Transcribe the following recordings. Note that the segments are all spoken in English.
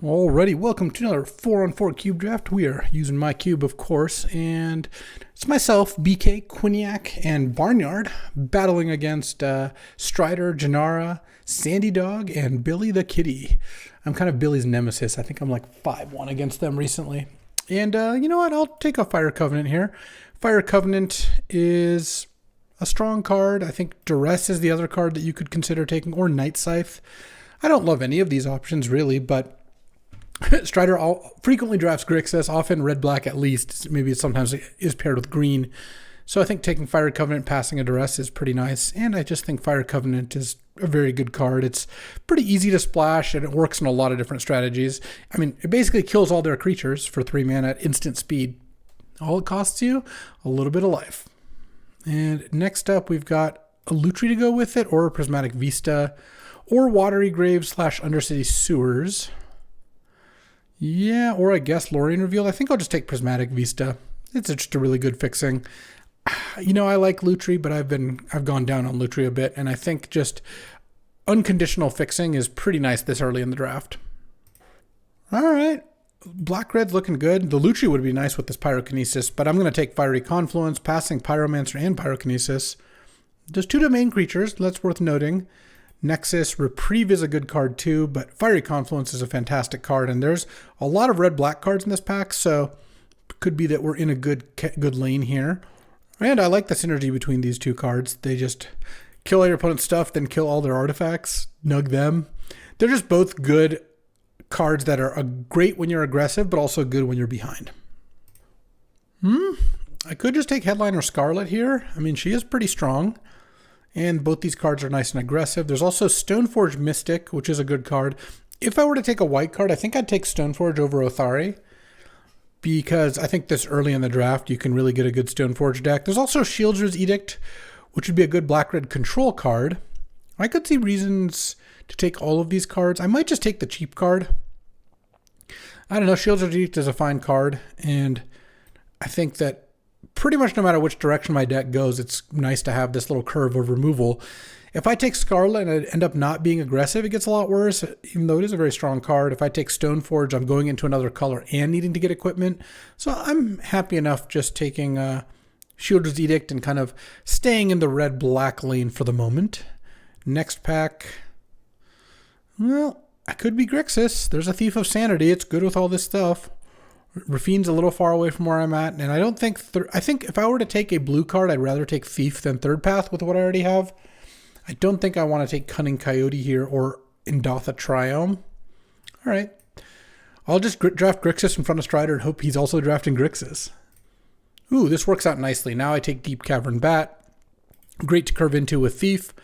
Alrighty, welcome to another 4-on-4 cube draft. We are using my cube, of course, and it's myself, BK, Quiniac, and Barnyard battling against Strider, Janara, Sandy Dog, and Billy the Kitty. I'm kind of Billy's nemesis. I think I'm like 5-1 against them recently. And you know what? I'll take a Fire Covenant here. Fire Covenant is a strong card. I think Duress is the other card that you could consider taking, or Night Scythe. I don't love any of these options, really, but Strider frequently drafts Grixis, often red-black at least. Maybe it sometimes is paired with green. So I think taking Fire Covenant, passing a Duress is pretty nice. And I just think Fire Covenant is a very good card. It's pretty easy to splash, and it works in a lot of different strategies. I mean, it basically kills all their creatures for 3 mana at instant speed. All it costs you, a little bit of life. And next up, we've got a Lutri to go with it, or a Prismatic Vista, or Watery Grave / Undercity Sewers. Yeah, or I guess Lorien Revealed. I think I'll just take Prismatic Vista. It's just a really good fixing. You know, I like Lutri, but I've gone down on Lutri a bit, and I think just unconditional fixing is pretty nice this early in the draft. All right, Black-Red's looking good. The Lutri would be nice with this Pyrokinesis, but I'm going to take Fiery Confluence, passing Pyromancer and Pyrokinesis. There's 2 domain creatures, that's worth noting. Nexus, Reprieve is a good card too, but Fiery Confluence is a fantastic card, and there's a lot of red-black cards in this pack, so it could be that we're in a good lane here. And I like the synergy between these 2 cards. They just kill all your opponent's stuff, then kill all their artifacts, nug them. They're just both good cards that are great when you're aggressive, but also good when you're behind. I could just take Headliner Scarlet here. I mean, she is pretty strong. And both these cards are nice and aggressive. There's also Stoneforge Mystic, which is a good card. If I were to take a white card, I think I'd take Stoneforge over Othari, because I think this early in the draft, you can really get a good Stoneforge deck. There's also Sheoldred's Edict, which would be a good black-red control card. I could see reasons to take all of these cards. I might just take the cheap card. I don't know, Sheoldred's Edict is a fine card, and I think that pretty much no matter which direction my deck goes, it's nice to have this little curve of removal. If I take Scarlet and I end up not being aggressive, it gets a lot worse, even though it is a very strong card. If I take Stoneforge, I'm going into another color and needing to get equipment. So I'm happy enough just taking Sheoldred's Edict and kind of staying in the red-black lane for the moment. Next pack, well, I could be Grixis. There's a Thief of Sanity. It's good with all this stuff. Rafine's a little far away from where I'm at, and I don't think... I think if I were to take a blue card, I'd rather take Thief than Third Path with what I already have. I don't think I want to take Cunning Coyote here or Indotha Triome. All right. I'll just draft Grixis in front of Strider and hope he's also drafting Grixis. Ooh, this works out nicely. Now I take Deep Cavern Bat. Great to curve into with Thief.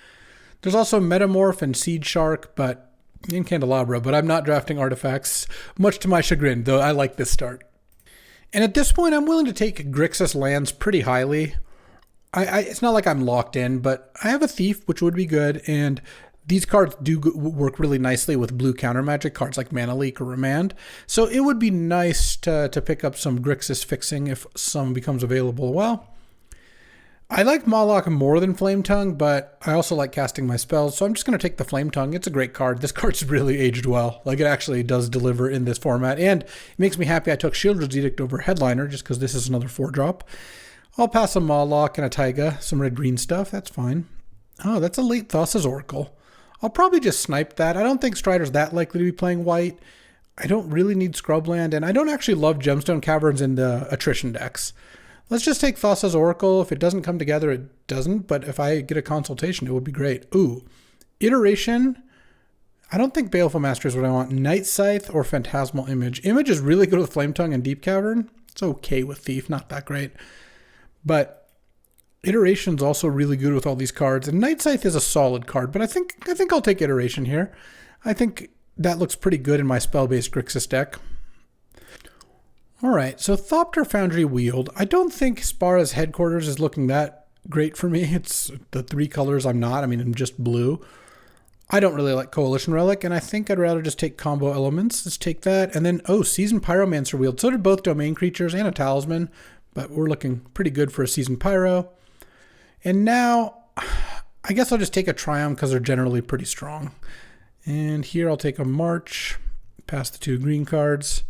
There's also Metamorph and Seed Shark, but... in Candelabra, but I'm not drafting artifacts, much to my chagrin, though I like this start. And at this point, I'm willing to take Grixis lands pretty highly. It's not like I'm locked in, but I have a Thief, which would be good, and these cards do work really nicely with blue counter magic cards like Mana Leak or Remand. So it would be nice to pick up some Grixis fixing if some becomes available. Well, I like Moloch more than Flame Tongue, but I also like casting my spells, so I'm just going to take the Flame Tongue. It's a great card. This card's really aged well. Like, it actually does deliver in this format, and it makes me happy I took Sheoldred's Edict over Headliner, just because this is another 4-drop. I'll pass a Moloch and a Taiga, some red-green stuff. That's fine. Oh, that's a late Thassa's Oracle. I'll probably just snipe that. I don't think Strider's that likely to be playing white. I don't really need Scrubland, and I don't actually love Gemstone Caverns in the attrition decks. Let's just take Thassa's Oracle. If it doesn't come together, it doesn't. But if I get a consultation, it would be great. Ooh, Iteration. I don't think Baleful Master is what I want. Night Scythe or Phantasmal Image. Image is really good with Flame Tongue and Deep Cavern. It's okay with Thief, not that great. But Iteration's also really good with all these cards. And Night Scythe is a solid card, but I think I'll take Iteration here. I think that looks pretty good in my spell-based Grixis deck. All right, so Thopter Foundry Wield. I don't think Spara's Headquarters is looking that great for me. It's the 3 colors I'm not. I mean, I'm just blue. I don't really like Coalition Relic, and I think I'd rather just take Combo Elements. Let's take that. And then, Seasoned Pyromancer Wield. So did both Domain Creatures and a Talisman, but we're looking pretty good for a Seasoned Pyro. And now, I guess I'll just take a Triumph because they're generally pretty strong. And here I'll take a March. Pass the 2 green cards.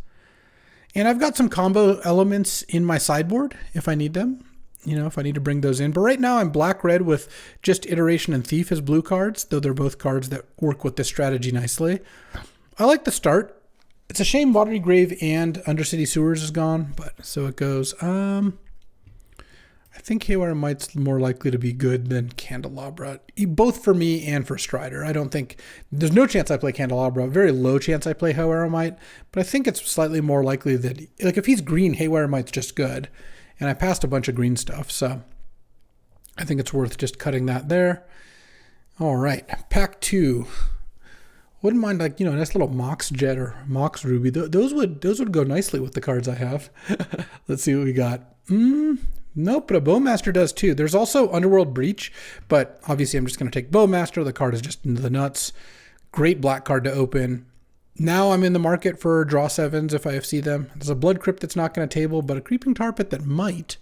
And I've got some combo elements in my sideboard if I need them. You know, if I need to bring those in. But right now I'm black-red with just Iteration and Thief as blue cards, though they're both cards that work with this strategy nicely. I like the start. It's a shame Watery Grave and Undercity Sewers is gone, but so it goes. I think Haywire Might's more likely to be good than Candelabra, both for me and for Strider. I don't think, there's no chance I play Candelabra, very low chance I play Haywire Might, but I think it's slightly more likely that, like if he's green, Haywire Might's just good. And I passed a bunch of green stuff, so I think it's worth just cutting that there. All right, pack 2. Wouldn't mind, like, you know, a nice little Mox Jet or Mox Ruby. Those would go nicely with the cards I have. Let's see what we got. Nope, but a Bowmaster does too. There's also Underworld Breach, but obviously I'm just going to take Bowmaster. The card is just into the nuts. Great black card to open. Now I'm in the market for draw 7s if I see them. There's a Blood Crypt that's not going to table, but a Creeping Tar Pit that might.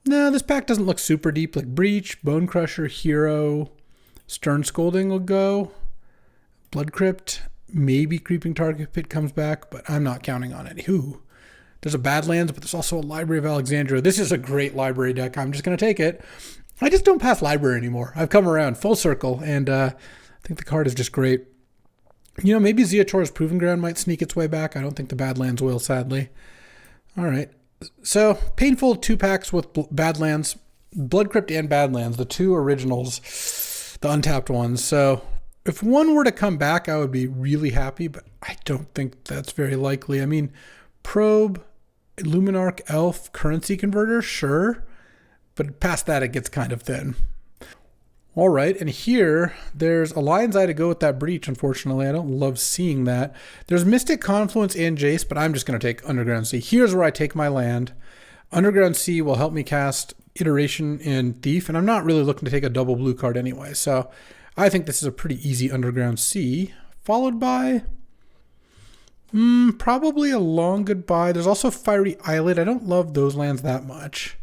No, this pack doesn't look super deep. Like Breach, Bone Crusher, Hero, Stern Scolding will go. Blood Crypt, maybe Creeping Tar Pit comes back, but I'm not counting on it. Ooh. There's a Badlands, but there's also a Library of Alexandria. This is a great library deck. I'm just going to take it. I just don't pass library anymore. I've come around full circle, and I think the card is just great. You know, maybe Zeotor's Proving Ground might sneak its way back. I don't think the Badlands will, sadly. All right. So, painful 2 packs with Badlands, Blood Crypt and Badlands, the 2 originals, the untapped ones. So, if one were to come back, I would be really happy, but I don't think that's very likely. I mean, Probe, Luminarch, Elf, Currency Converter, sure. But past that, it gets kind of thin. All right, and here, there's a Lion's Eye to go with that Breach, unfortunately. I don't love seeing that. There's Mystic, Confluence, and Jace, but I'm just going to take Underground Sea. Here's where I take my land. Underground Sea will help me cast Iteration and Thief, and I'm not really looking to take a double blue card anyway. So I think this is a pretty easy Underground Sea, followed by probably a Long Goodbye. There's also Fiery Islet. I don't love those lands that much.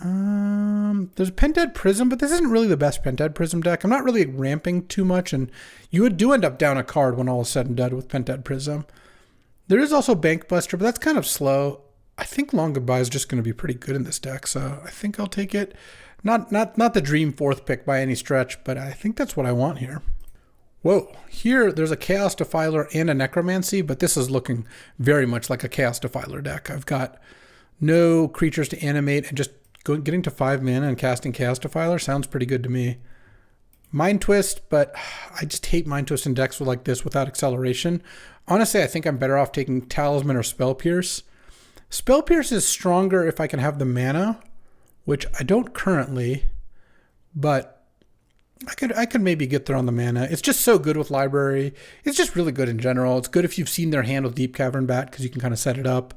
There's Pentad Prism, but this isn't really the best Pentad Prism deck. I'm not really ramping too much, and you do end up down a card when all is said and done with Pentad Prism. There is also Bank Buster, but that's kind of slow. I think Long Goodbye is just going to be pretty good in this deck, so I think I'll take it. Not the dream 4th pick by any stretch, but I think that's what I want here. Whoa, here there's a Chaos Defiler and a Necromancy, but this is looking very much like a Chaos Defiler deck. I've got no creatures to animate, and just getting to 5 mana and casting Chaos Defiler sounds pretty good to me. Mind Twist, but I just hate Mind Twist in decks like this without acceleration. Honestly, I think I'm better off taking Talisman or Spell Pierce. Spell Pierce is stronger if I can have the mana, which I don't currently, but I could maybe get there on the mana. It's just so good with Library. It's just really good in general. It's good if you've seen their hand with Deep Cavern Bat, because you can kind of set it up.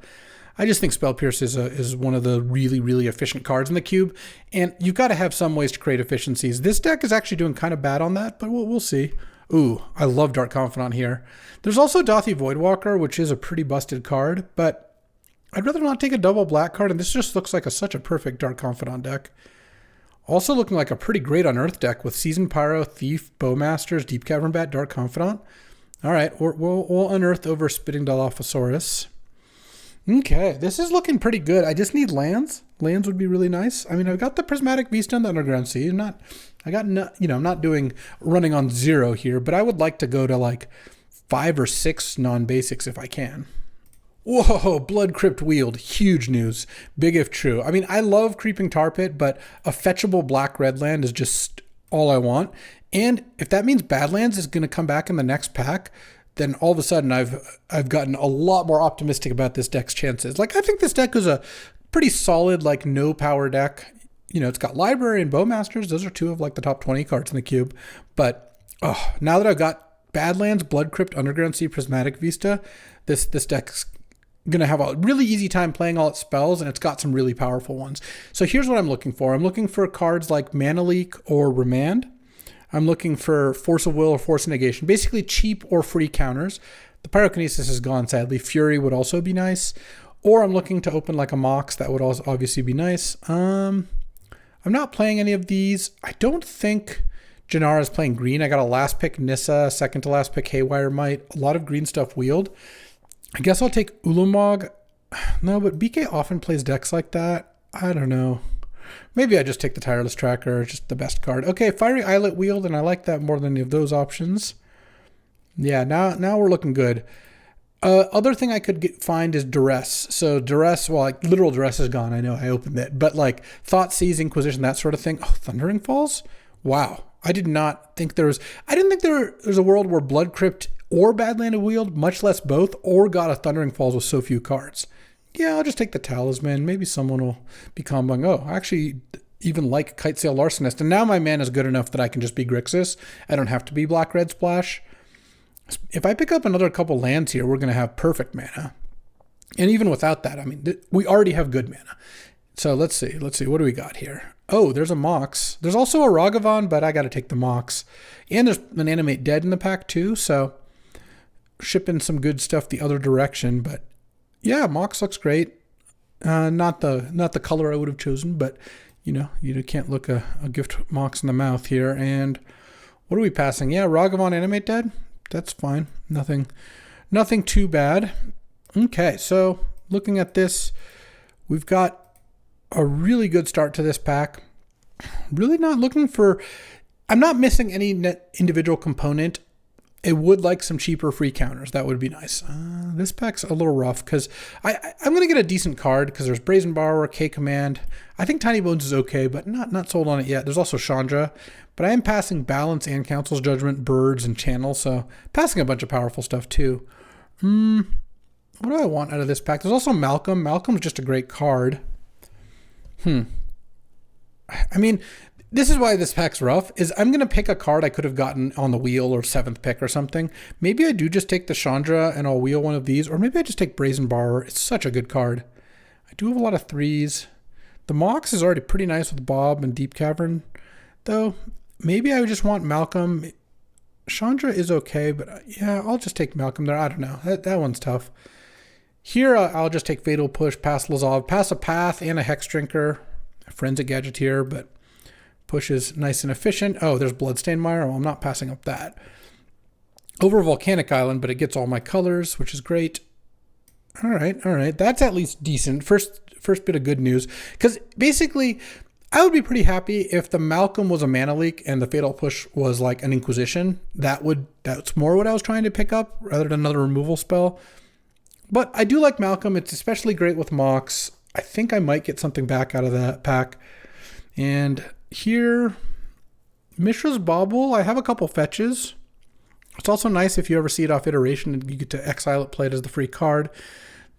I just think Spell Pierce is one of the really, really efficient cards in the cube, and you've got to have some ways to create efficiencies. This deck is actually doing kind of bad on that, but we'll see. Ooh, I love Dark Confidant here. There's also Dothy Voidwalker, which is a pretty busted card, but I'd rather not take a double black card, and this just looks like such a perfect Dark Confidant deck. Also looking like a pretty great Unearth deck with Seasoned Pyro, Thief, Bowmasters, Deep Cavern Bat, Dark Confidant. All right, we'll Unearth over Spitting Dilophosaurus. Okay, this is looking pretty good. I just need lands. Lands would be really nice. I mean, I've got the Prismatic Beast and the Underground Sea. I'm not running on 0 here, but I would like to go to like 5 or 6 non-basics if I can. Whoa, Blood Crypt Wield, huge news. Big if true. I mean, I love Creeping Tar Pit, but a fetchable black-red land is just all I want. And if that means Badlands is going to come back in the next pack, then all of a sudden I've gotten a lot more optimistic about this deck's chances. Like, I think this deck is a pretty solid, like, no power deck. You know, it's got Library and Bowmasters. Those are 2 of like the top 20 cards in the cube. But now that I've got Badlands, Blood Crypt, Underground Sea, Prismatic Vista, this deck's gonna have a really easy time playing all its spells, and it's got some really powerful ones. So here's what I'm looking for. I'm looking for cards like Mana Leak or Remand. I'm looking for Force of Will or Force of Negation, basically cheap or free counters. The Pyrokinesis is gone, sadly. Fury would also be nice. Or I'm looking to open like a Mox. That would also obviously be nice. I'm not playing any of these. I don't think Janara's playing green. I got a last pick Nissa, second to last pick Haywire Might. A lot of green stuff wheeled. I guess I'll take Ulamog. No, but BK often plays decks like that. I don't know. Maybe I just take the Tireless Tracker, just the best card. Okay, Fiery Islet wheeled, and I like that more than any of those options. Yeah, now we're looking good. Other thing I could find is Duress. So Duress, well, like literal Duress is gone. I know I opened it, but like Thoughtseize, Inquisition, that sort of thing. Oh, Thundering Falls? Wow. I didn't think there was a world where Blood Crypt or Badland wheeled, much less both, or got a Thundering Falls with so few cards. Yeah, I'll just take the Talisman. Maybe someone will be comboing. Oh, I actually even like Kitesail Larcenist. And now my mana is good enough that I can just be Grixis. I don't have to be Black-Red Splash. If I pick up another couple lands here, we're going to have perfect mana. And even without that, I mean, we already have good mana. So let's see. What do we got here? Oh, there's a Mox. There's also a Ragavan, but I got to take the Mox. And there's an Animate Dead in the pack too, so shipping some good stuff the other direction. But yeah, Mox looks great. Not the color I would have chosen, but you can't look a gift Mox in the mouth here. And what are we passing? Yeah, Ragavan Animate Dead. That's fine. Nothing too bad. Okay, so looking at this, we've got a really good start to this pack. Really not looking for... I'm not missing any individual component. It would like some cheaper free counters. That would be nice. This pack's a little rough because I'm going to get a decent card because there's Brazen Borrower, K-Command. I think Tiny Bones is okay, but not sold on it yet. There's also Chandra. But I am passing Balance and Council's Judgment, Birds, and Channel, so passing a bunch of powerful stuff too. What do I want out of this pack? There's also Malcolm. Malcolm's just a great card. I mean, this is why this pack's rough, is I'm going to pick a card I could have gotten on the wheel or 7th pick or something. Maybe I do just take the Chandra and I'll wheel one of these, or maybe I just take Brazen Borrower. It's such a good card. I do have a lot of 3s. The Mox is already pretty nice with Bob and Deep Cavern, though. Maybe I just want Malcolm. Chandra is okay, but yeah, I'll just take Malcolm there. I don't know. That one's tough. Here, I'll just take Fatal Push, pass Lazov, pass a Path and a Hex Drinker, a Forensic Gadgeteer, but Push is nice and efficient. Oh, there's Bloodstained Mire. Well, I'm not passing up that. Over Volcanic Island, but it gets all my colors, which is great. All right. That's at least decent. First bit of good news, because basically, I would be pretty happy if the Malcolm was a mana leak and the Fatal Push was like an Inquisition. That's more what I was trying to pick up rather than another removal spell. But I do like Malcolm. It's especially great with Mox. I think I might get something back out of that pack. And here, Mishra's Bauble. I have a couple fetches. It's also nice if you ever see it off Iteration and you get to exile it, play it as the free card.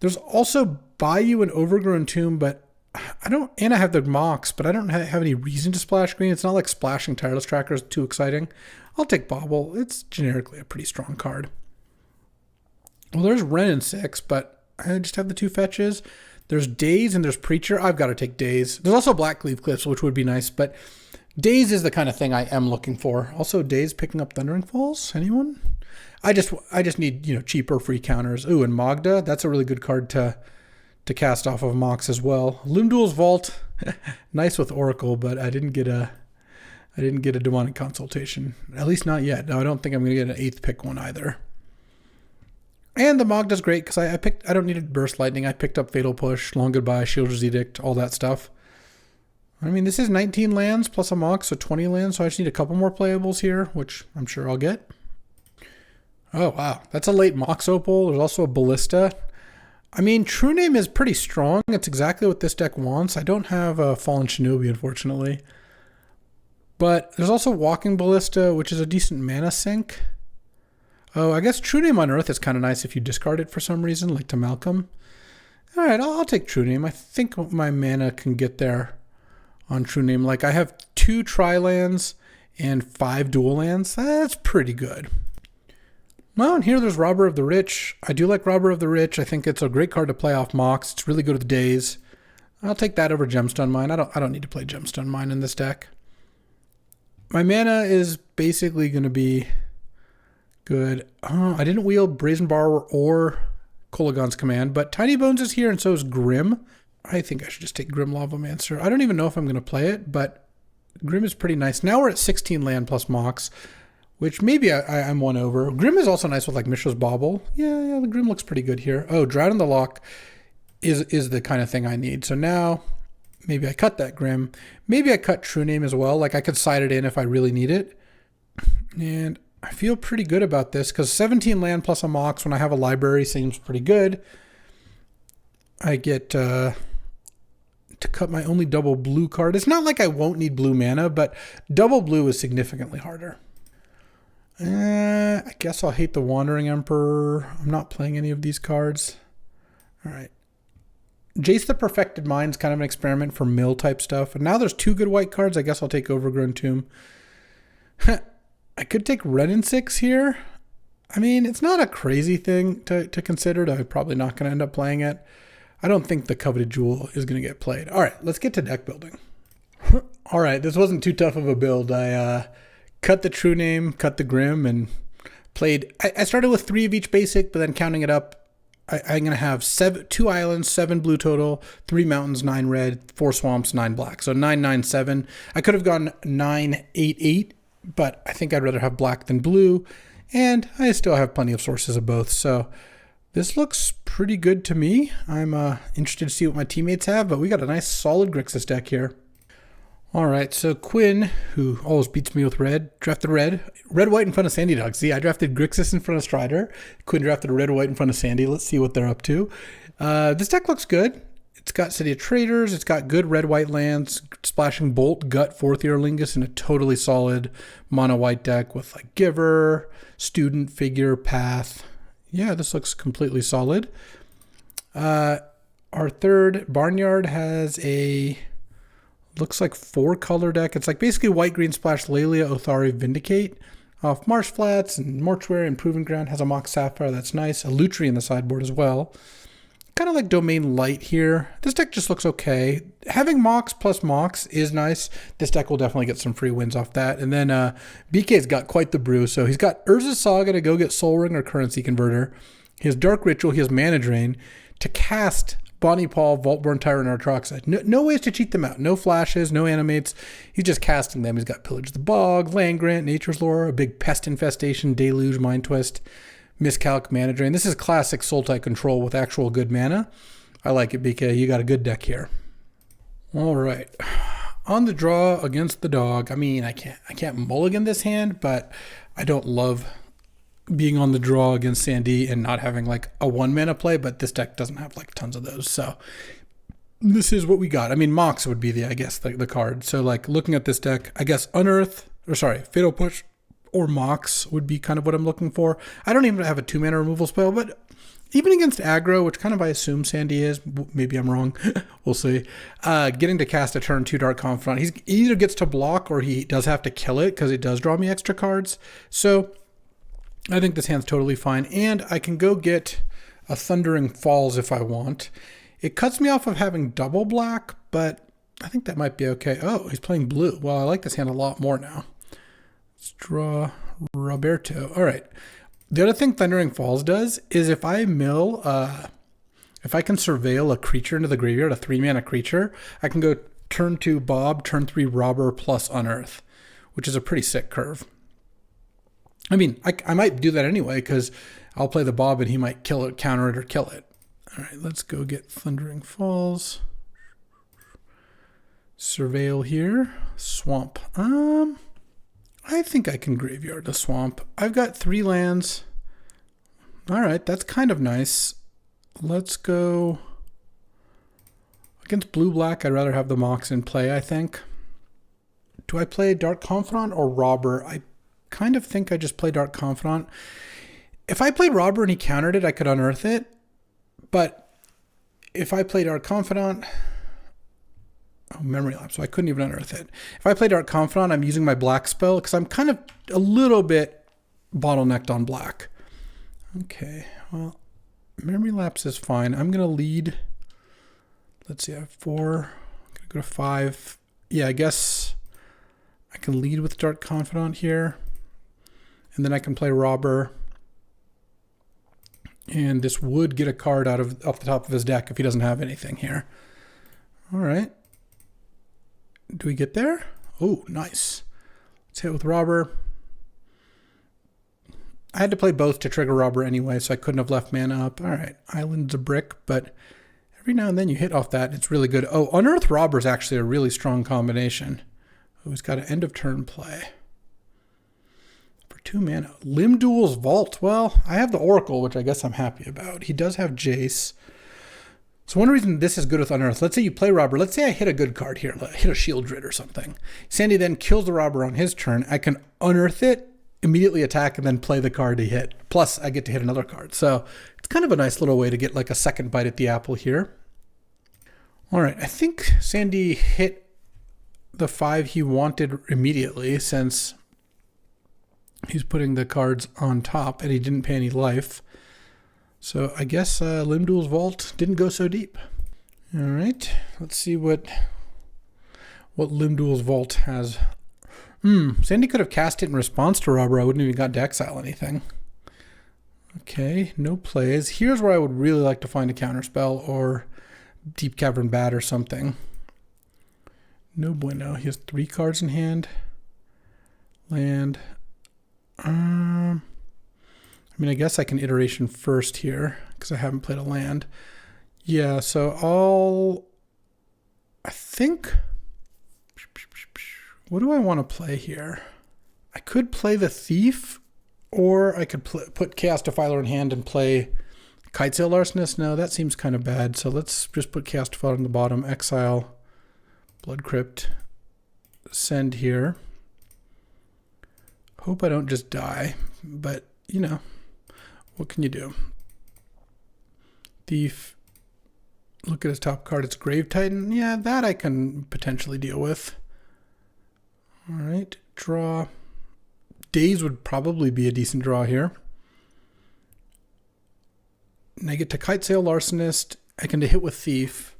There's also Bayou and Overgrown Tomb, but I have the Mox, but I don't have any reason to splash green. It's not like splashing Tireless Tracker is too exciting. I'll take Bauble. It's generically a pretty strong card. Well, there's Wrenn in 6, but I just have the 2 fetches. There's Daze and there's Preacher. I've got to take Daze. There's also Blackleaf Cliffs, which would be nice, but Daze is the kind of thing I am looking for. Also, Daze picking up Thundering Falls. Anyone? I just need cheaper free counters. Ooh, and Magda. That's a really good card to cast off of Mox as well. Loomduel's Vault. Nice with Oracle, but I didn't get a Demonic Consultation. At least not yet. No, I don't think I'm going to get an 8th pick one either. And the Magda's great because I don't need a Burst Lightning. I picked up Fatal Push, Long Goodbye, Shield's Edict, all that stuff. I mean, this is 19 lands plus a Mox, so 20 lands, so I just need a couple more playables here, which I'm sure I'll get. Oh, wow. That's a late Mox Opal. There's also a Ballista. I mean, True Name is pretty strong. It's exactly what this deck wants. I don't have a Fallen Shinobi, unfortunately. But there's also Walking Ballista, which is a decent mana sink. Oh, I guess True Name Unearth is kind of nice if you discard it for some reason, like to Malcolm. All right, I'll take True Name. I think my mana can get there on True Name. Like, I have 2 Tri-lands and 5 dual lands. That's pretty good. Well, and here there's Robber of the Rich. I do like Robber of the Rich. I think it's a great card to play off Mox. It's really good with Daze. I'll take that over Gemstone Mine. I don't need to play Gemstone Mine in this deck. My mana is basically going to be good. I didn't wield Brazen Borrower or Kolagon's Command, but Tiny Bones is here and so is Grim. I think I should just take Grim Lavamancer. I don't even know if I'm going to play it, but Grim is pretty nice. Now we're at 16 land plus Mox, which maybe I'm one over. Grim is also nice with like Mishra's Bauble. Yeah, the Grim looks pretty good here. Oh, Drought in the Lock is the kind of thing I need. So now maybe I cut that Grim. Maybe I cut True Name as well. Like I could side it in if I really need it. And I feel pretty good about this because 17 land plus a Mox when I have a library seems pretty good. I get to cut my only double blue card. It's not like I won't need blue mana, but double blue is significantly harder. I guess I'll hate the Wandering Emperor. I'm not playing any of these cards. All right. Jace the Perfected Mind's kind of an experiment for mill type stuff. And now there's 2 good white cards. I guess I'll take Overgrown Tomb. I could take Red and 6 here. I mean, it's not a crazy thing to consider. I'm probably not going to end up playing it. I don't think the Coveted Jewel is going to get played. All right, let's get to deck building. All right, this wasn't too tough of a build. I cut the True Name, cut the Grim, and played. I started with 3 of each basic, but then counting it up, I'm going to have 2 islands, 7 blue total, 3 mountains, 9 red, 4 swamps, 9 black. So 9, 9, 7. I could have gone 9, 8, 8, but I think I'd rather have black than blue, and I still have plenty of sources of both. So this looks pretty good to me. I'm interested to see what my teammates have, but we got a nice solid Grixis deck here. All right, so Quinn, who always beats me with red, drafted red, white in front of Sandy Dog. See, I drafted Grixis in front of Strider. Quinn drafted red, white in front of Sandy. Let's see what they're up to. This deck looks good. It's got City of Traders. It's got good red-white lands, Splashing Bolt, Gut, 4th Year Lingus, and a totally solid mono-white deck with like Giver, Student, Figure, Path. Yeah, this looks completely solid. Our third Barnyard has a, looks like 4-color deck. It's like basically white, green, splash, Lelia, Othari, Vindicate. Off Marsh Flats and Mortuary and Proving Ground has a Mox Sapphire. That's nice. A Lutri in the sideboard as well. Kind of like Domain Light here. This deck just looks okay. Having Mox plus Mox is nice. This deck will definitely get some free wins off that. And then BK's got quite the brew. So he's got Urza's Saga to go get Soul Ring or Currency Converter. He has Dark Ritual. He has Mana Drain to cast Bonnie Paul, Vaultborn Tyrant, Artroxide. No ways to cheat them out. No flashes, no animates. He's just casting them. He's got Pillage the Bog, Land Grant, Nature's Lore, a big Pest Infestation, Deluge, Mind Twist, Miscalc, Mana Drain. This is classic Sultai control with actual good mana. I like it, BK. You got a good deck here. All right. On the draw against the dog. I mean, I can't mulligan this hand, but I don't love being on the draw against Sandy and not having like a 1-mana play, but this deck doesn't have like tons of those. So this is what we got. I mean, Mox would be the card. So like looking at this deck, I guess Fatal Push or Mox would be kind of what I'm looking for. I don't even have a 2-mana removal spell, but even against aggro, which kind of I assume Sandy is, maybe I'm wrong, we'll see, getting to cast a turn 2 Dark Confidant, he either gets to block or he does have to kill it because it does draw me extra cards. So I think this hand's totally fine, and I can go get a Thundering Falls if I want. It cuts me off of having double black, but I think that might be okay. Oh, he's playing blue. Well, I like this hand a lot more now. Let's draw Roberto. All right. The other thing Thundering Falls does is if I mill, if I can surveil a creature into the graveyard, a 3-mana creature, I can go turn 2 Bob, turn 3 Robber plus Unearth, which is a pretty sick curve. I mean, I might do that anyway because I'll play the Bob and he might kill it, counter it, or kill it. All right, let's go get Thundering Falls. Surveil here. Swamp. I think I can graveyard the swamp. I've got 3 lands. All right, that's kind of nice. Let's go against blue-black. I'd rather have the Mox in play, I think. Do I play Dark Confidant or Robber? I kind of think I just play Dark Confidant. If I played Robber and he countered it, I could unearth it. But if I played Dark Confidant... Oh, Memory Lapse, so I couldn't even unearth it. If I play Dark Confidant, I'm using my black spell because I'm kind of a little bit bottlenecked on black. Okay, well, Memory Lapse is fine. I'm going to lead. Let's see, I have 4. I'm going to go to 5. Yeah, I guess I can lead with Dark Confidant here. And then I can play Robber. And this would get a card off the top of his deck if he doesn't have anything here. All right. Do we get there? Oh, nice. Let's hit with Robber. I had to play both to trigger Robber anyway, so I couldn't have left mana up. All right, Island's a brick, but every now and then you hit off that. It's really good. Oh, Unearth Robber is actually a really strong combination. Oh, he's got an end of turn play. For 2 mana. Limdual's Vault. Well, I have the Oracle, which I guess I'm happy about. He does have Jace. So one reason this is good with Unearth, let's say you play Robber. Let's say I hit a good card here. I hit a Shield Grid or something. Sandy then kills the Robber on his turn. I can Unearth it, immediately attack, and then play the card to hit. Plus, I get to hit another card. So it's kind of a nice little way to get like a second bite at the apple here. All right, I think Sandy hit the 5 he wanted immediately since he's putting the cards on top and he didn't pay any life. So I guess Limdual's Vault didn't go so deep. All right, let's see what Limdual's Vault has. Sandy could have cast it in response to Robber. I wouldn't even got to exile anything. Okay, no plays. Here's where I would really like to find a counterspell or Deep Cavern Bat or something. No bueno. He has 3 cards in hand. Land. I mean, I guess I can iteration first here because I haven't played a land. Yeah, so I think, what do I want to play here? I could play the Thief, or I could put Chaos Defiler in hand and play Kitesail Larcenist. No, that seems kind of bad. So let's just put Chaos Defiler on the bottom, exile Blood Crypt, send here. Hope I don't just die, but you know, what can you do? Thief, look at his top card, it's Grave Titan. Yeah, that I can potentially deal with. All right, draw. Daze would probably be a decent draw here. And I get to Kitesail Larcenist. I can hit with Thief.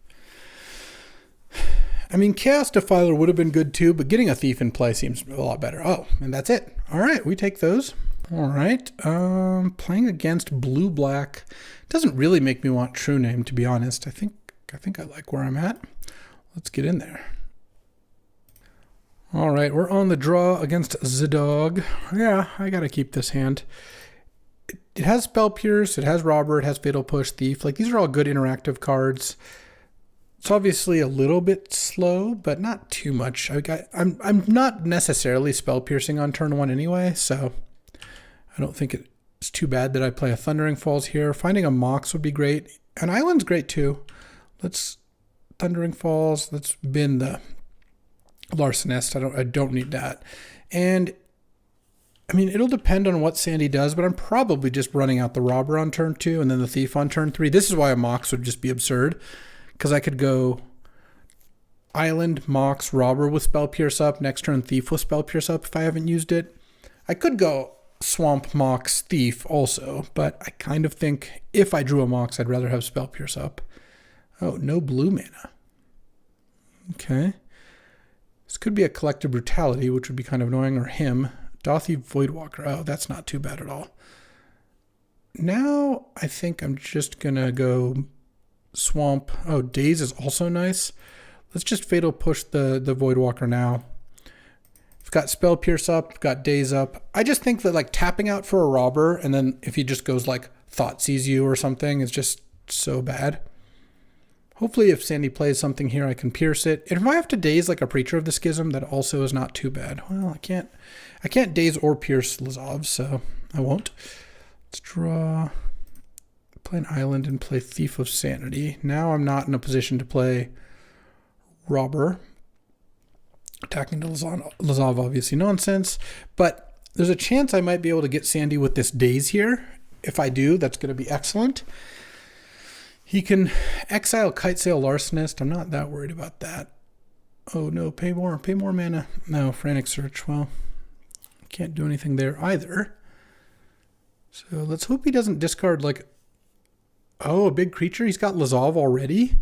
I mean, Chaos Defiler would have been good too, but getting a Thief in play seems a lot better. Oh, and that's it. All right, we take those. All right, playing against blue-black doesn't really make me want True Name, to be honest. I think I like where I'm at. Let's get in there. All right, we're on the draw against Zidog. Yeah, I gotta keep this hand. It has Spell Pierce, it has Robber, it has Fatal Push, Thief. Like, these are all good interactive cards. It's obviously a little bit slow, but not too much. I'm not necessarily Spell Piercing on turn 1 anyway, so I don't think it's too bad that I play a Thundering Falls here. Finding a Mox would be great. An Island's great too. Let's Thundering Falls. Let's bin the Larcenist. I don't need that. And I mean, it'll depend on what Sandy does, but I'm probably just running out the Robber on turn 2 and then the Thief on turn 3. This is why a Mox would just be absurd, because I could go Island, Mox, Robber with Spell Pierce up, next turn Thief with Spell Pierce up if I haven't used it. I could go Swamp, Mox, Thief also, but I kind of think if I drew a Mox, I'd rather have Spell Pierce up. Oh, no blue mana. Okay. This could be a Collective Brutality, which would be kind of annoying, or him. Dothy Voidwalker. Oh, that's not too bad at all. Now I think I'm just going to go Swamp. Oh, Daze is also nice. Let's just Fatal Push the Voidwalker now. I've got Spell Pierce up, I've got Daze up. I just think that like tapping out for a Robber, and then if he just goes like Thought Sees You or something, is just so bad. Hopefully if Sandy plays something here, I can pierce it. And if I have to Daze like a Preacher of the Schism, that also is not too bad. Well, I can't Daze or pierce Lazov, so I won't. Let's draw, play an Island and play Thief of Sanity. Now I'm not in a position to play Robber. Attacking to Lazov, obviously nonsense, but there's a chance I might be able to get Sandy with this Daze here. If I do, that's going to be excellent. He can exile Kitesail Larcenist. I'm not that worried about that. Oh no, pay more mana. No, Frantic Search. Well, can't do anything there either. So let's hope he doesn't discard like, oh, a big creature. He's got Lazov already.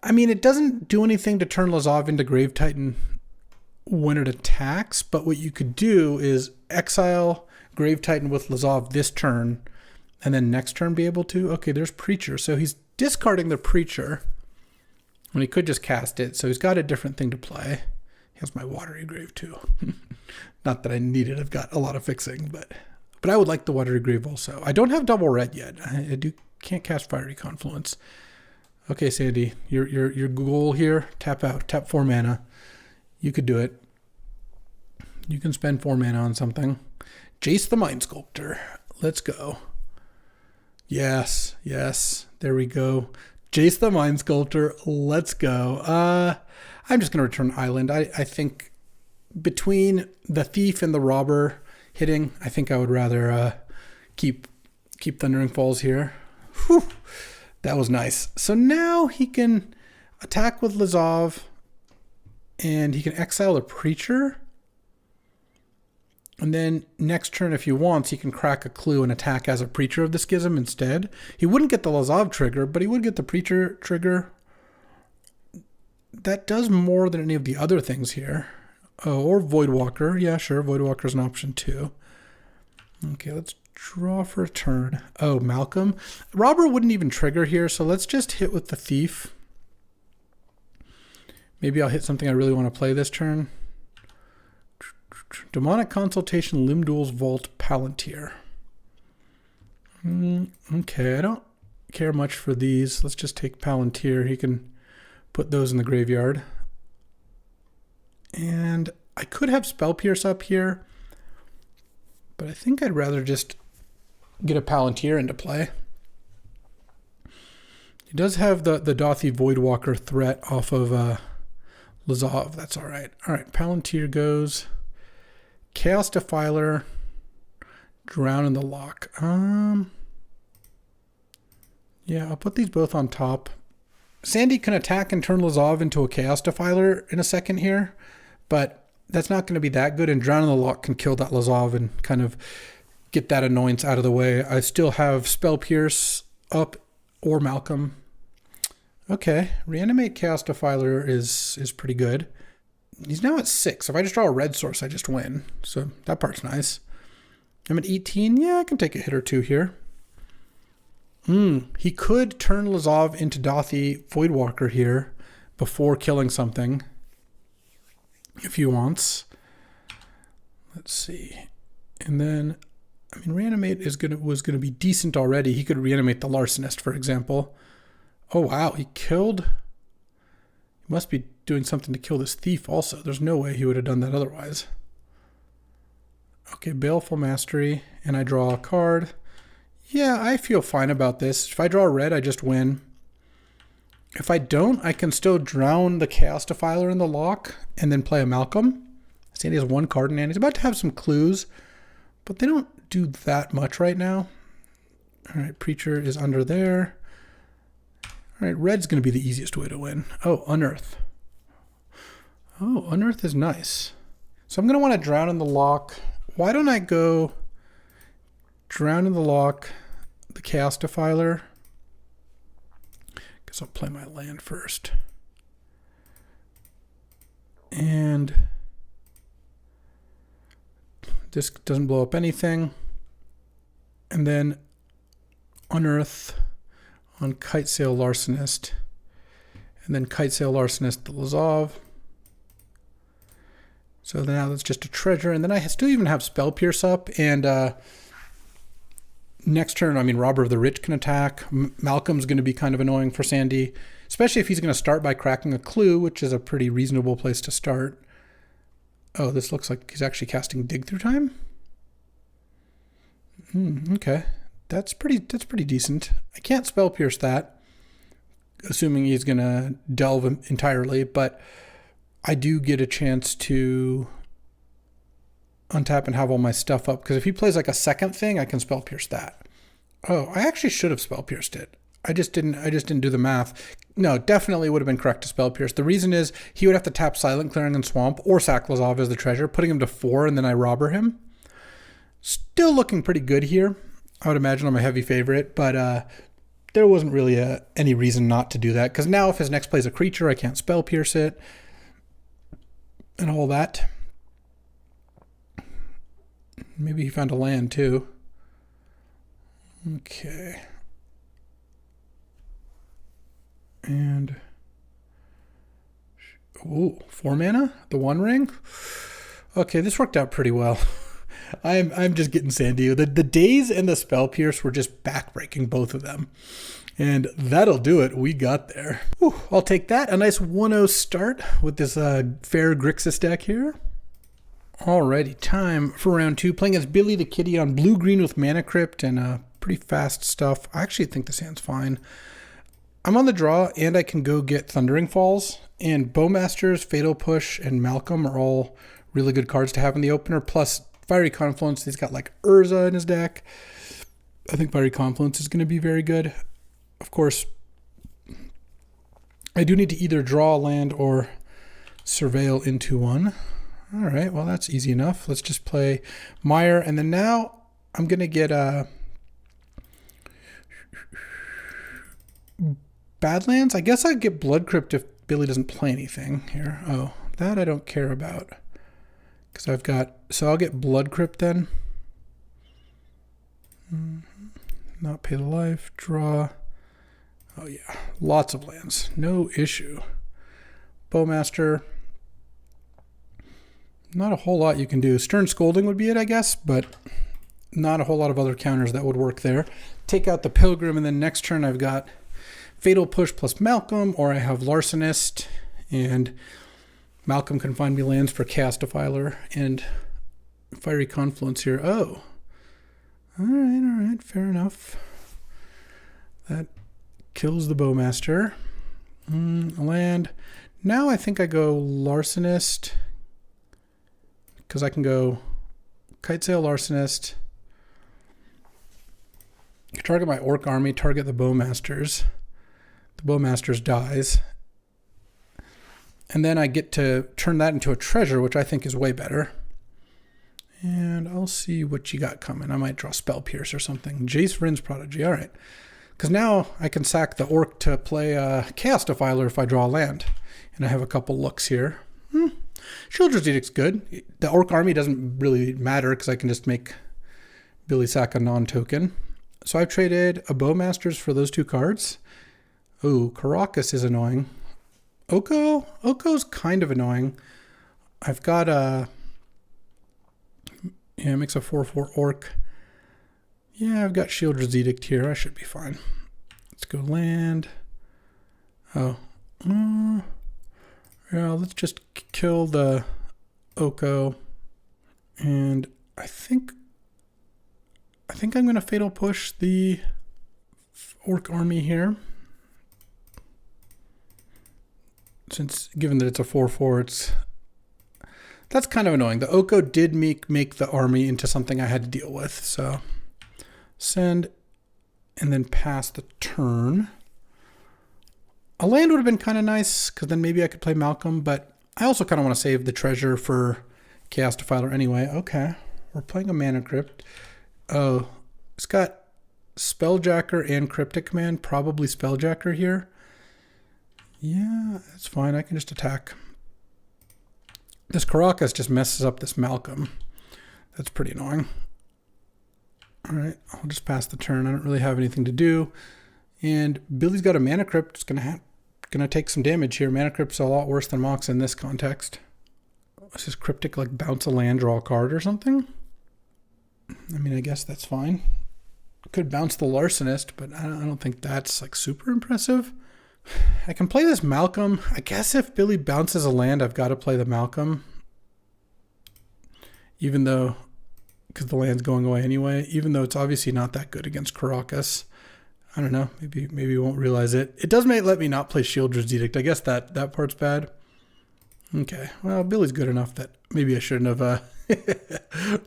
I mean, it doesn't do anything to turn Lazov into Grave Titan when it attacks, but what you could do is exile Grave Titan with Lazov this turn, and then next turn be able to. Okay, there's Preacher. So he's discarding the Preacher when he could just cast it. So he's got a different thing to play. has my Watery Grave too. Not that I need it. I've got a lot of fixing, but I would like the Watery Grave also. I don't have double red yet. I can't cast Fiery Confluence. Okay, Sandy, your goal here, tap out, tap 4 mana. You could do it. You can spend 4 mana on something. Jace the Mind Sculptor. Let's go. Yes, there we go. Jace the Mind Sculptor. Let's go. I'm just going to return Island. I think between the Thief and the Robber hitting, I think I would rather keep Thundering Falls here. Whew, that was nice. So now he can attack with Lazav, and he can exile the Preacher. And then next turn, if he wants, he can crack a Clue and attack as a Preacher of the Schism instead. He wouldn't get the Lazav trigger, but he would get the Preacher trigger. That does more than any of the other things here. Oh, or Voidwalker. Yeah, sure. Voidwalker's an option too. Okay, let's draw for a turn. Oh, Malcolm. Robber wouldn't even trigger here, so let's just hit with the Thief. Maybe I'll hit something I really want to play this turn. Demonic Consultation, Limb Duels, Vault, Palantir. Okay, I don't care much for these. Let's just take Palantir. He can put those in the graveyard. And I could have Spell Pierce up here, but I think I'd rather just get a Palantir into play. He does have the Dothy Voidwalker threat off of Lazav. That's all right. All right, Palantir goes. Chaos Defiler, Drown in the Lock. Yeah, I'll put these both on top. Sandy can attack and turn Lazav into a Chaos Defiler in a second here, but that's not going to be that good, and Drown in the Lock can kill that Lazav and kind of get that annoyance out of the way. I still have Spell Pierce up or Malcolm. Okay, Reanimate Chaos Defiler is pretty good. He's now at 6. If I just draw a red source, I just win. So that part's nice. I'm at 18. Yeah, I can take a hit or two here. He could turn Lazav into Dothy Voidwalker here before killing something, if he wants. Let's see. And then, I mean, Reanimate was gonna be decent already. He could reanimate the Larcenist, for example. Oh wow, he killed. He must be doing something to kill this Thief also. There's no way he would have done that otherwise. Okay, Baleful Mastery, and I draw a card. Yeah, I feel fine about this. If I draw red, I just win. If I don't, I can still drown the Chaos Defiler in the lock and then play a Malcolm. Sandy has 1 card in hand. He's about to have some clues, but they don't do that much right now. All right, Preacher is under there. All right, red's going to be the easiest way to win. Oh, Unearth. Oh, Unearth is nice. So I'm going to want to Drown in the Lock. Why don't I go Drown in the Lock, the Chaos Defiler? Guess I'll play my land first. And this doesn't blow up anything. And then Unearth on Kitesail Larcenist, and then Kitesail Larcenist the Lazav. So now that's just a treasure, and then I still even have Spell Pierce up, and next turn, I mean, Robber of the Rich can attack. Malcolm's going to be kind of annoying for Sandy, especially if he's going to start by cracking a Clue, which is a pretty reasonable place to start. Oh, this looks like he's actually casting Dig Through Time. Okay. That's pretty decent. I can't Spell Pierce that, assuming he's going to delve entirely, but I do get a chance to untap and have all my stuff up, because if he plays like a second thing, I can Spell Pierce that. Oh, I actually should have Spell Pierced it. I just didn't do the math. No, definitely would have been correct to Spell Pierce. The reason is he would have to tap Silent Clearing and Swamp or sack Lazav as the treasure, putting him to 4, and then I Robber him. Still looking pretty good here. I would imagine I'm a heavy favorite, but there wasn't really any reason not to do that, because now if his next play is a creature, I can't Spell Pierce it and all that. Maybe he found a land too. Okay. And Ooh, 4 mana? The One Ring? Okay, this worked out pretty well. I'm just getting sandy. The Daze and the Spell Pierce were just backbreaking, both of them. And that'll do it. We got there. Whew, I'll take that. A nice 1-0 start with this fair Grixis deck here. Alrighty, time for round 2. Playing as Billy the Kitty on blue-green with Mana Crypt and pretty fast stuff. I actually think this hand's fine. I'm on the draw, and I can go get Thundering Falls. And Bowmasters, Fatal Push, and Malcolm are all really good cards to have in the opener. Plus, Fiery Confluence. He's got like Urza in his deck. I think Fiery Confluence is going to be very good. Of course, I do need to either draw a land or surveil into one. All right, well, that's easy enough. Let's just play Mire. And then now I'm going to get Badlands. I guess I'd get Blood Crypt if Billy doesn't play anything here. Oh, that I don't care about. Because I've got... So I'll get Blood Crypt then. Not pay the life. Draw... Oh yeah, lots of lands, no issue. Bowmaster, not a whole lot you can do. Stern Scolding would be it, I guess, but not a whole lot of other counters that would work there. Take out the Pilgrim, and then next turn I've got Fatal Push plus Malcolm, or I have Larcenist, and Malcolm can find me lands for Chaos Defiler and Fiery Confluence here. Oh, all right, fair enough. That kills the Bowmaster. Land. Now I think I go Larcenist, because I can go Kitesail, Larcenist, target my Orc army, target the Bowmasters. The Bowmasters dies. And then I get to turn that into a treasure, which I think is way better. And I'll see what you got coming. I might draw Spell Pierce or something. Jace Vryn's Prodigy. All right. Because now I can sack the Orc to play Chaos Defiler if I draw a land. And I have a couple looks here. Shieldred's Edict's good. The Orc army doesn't really matter because I can just make Billy sack a non-token. So I've traded a Bowmasters for those 2 cards. Ooh, Caracas is annoying. Oko's kind of annoying. I've got a... Yeah, it makes a 4/4 Orc. Yeah, I've got Shieldred's Edict here. I should be fine. Let's go land. Oh. Yeah, let's just kill the Oko. And I think I'm going to Fatal Push the Orc army here. Since, given that it's a 4/4, that's kind of annoying. The Oko did make the army into something I had to deal with, so... Send, and then pass the turn. A land would have been kind of nice, because then maybe I could play Malcolm, but I also kind of want to save the treasure for Chaos Defiler anyway. Okay, we're playing a Mana Crypt. Oh, it's got Spelljacker and Cryptic Command, probably Spelljacker here. Yeah, that's fine, I can just attack. This Caracas just messes up this Malcolm. That's pretty annoying. All right, I'll just pass the turn. I don't really have anything to do. And Billy's got a Mana Crypt. It's gonna take some damage here. Mana Crypt's a lot worse than Mox in this context. Is this Cryptic like bounce a land, draw a card or something? I mean, I guess that's fine. Could bounce the Larcenist, but I don't think that's like super impressive. I can play this Malcolm. I guess if Billy bounces a land, I've got to play the Malcolm. Even though... because the land's going away anyway, even though it's obviously not that good against Caracas. I don't know, maybe you won't realize it. It does let me not play Shieldred's Edict. I guess that part's bad. Okay, well, Billy's good enough that maybe I shouldn't have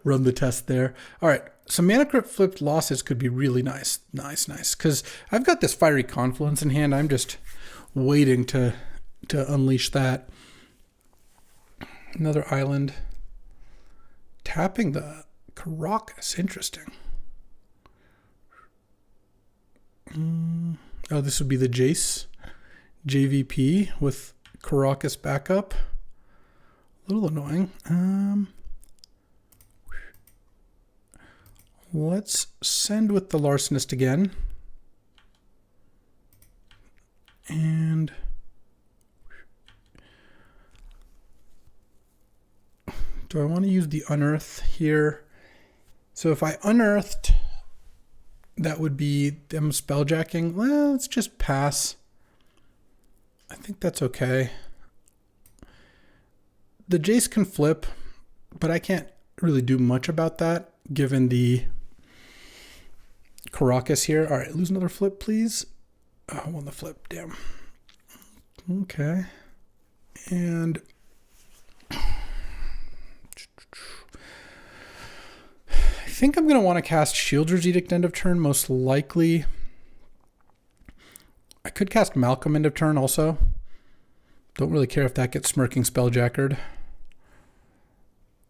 run the test there. All right, so Mana Crypt flipped losses could be really nice, because I've got this Fiery Confluence in hand. I'm just waiting to unleash that. Another island. Tapping the Caracas, interesting. Oh, this would be the Jace JVP with Caracas backup. A little annoying. Let's send with the Larcenist again. And the unearth here. So if I unearthed, that would be them spelljacking. Well, let's just pass. I think that's okay. The Jace can flip, but I can't really do much about that given the Caracas here. All right, lose another flip, please. Oh, I won the flip, damn. Okay. And I think I'm going to want to cast Shielder's Edict end of turn, most likely. I could cast Malcolm end of turn also. Don't really care if that gets Smirking Spelljackered.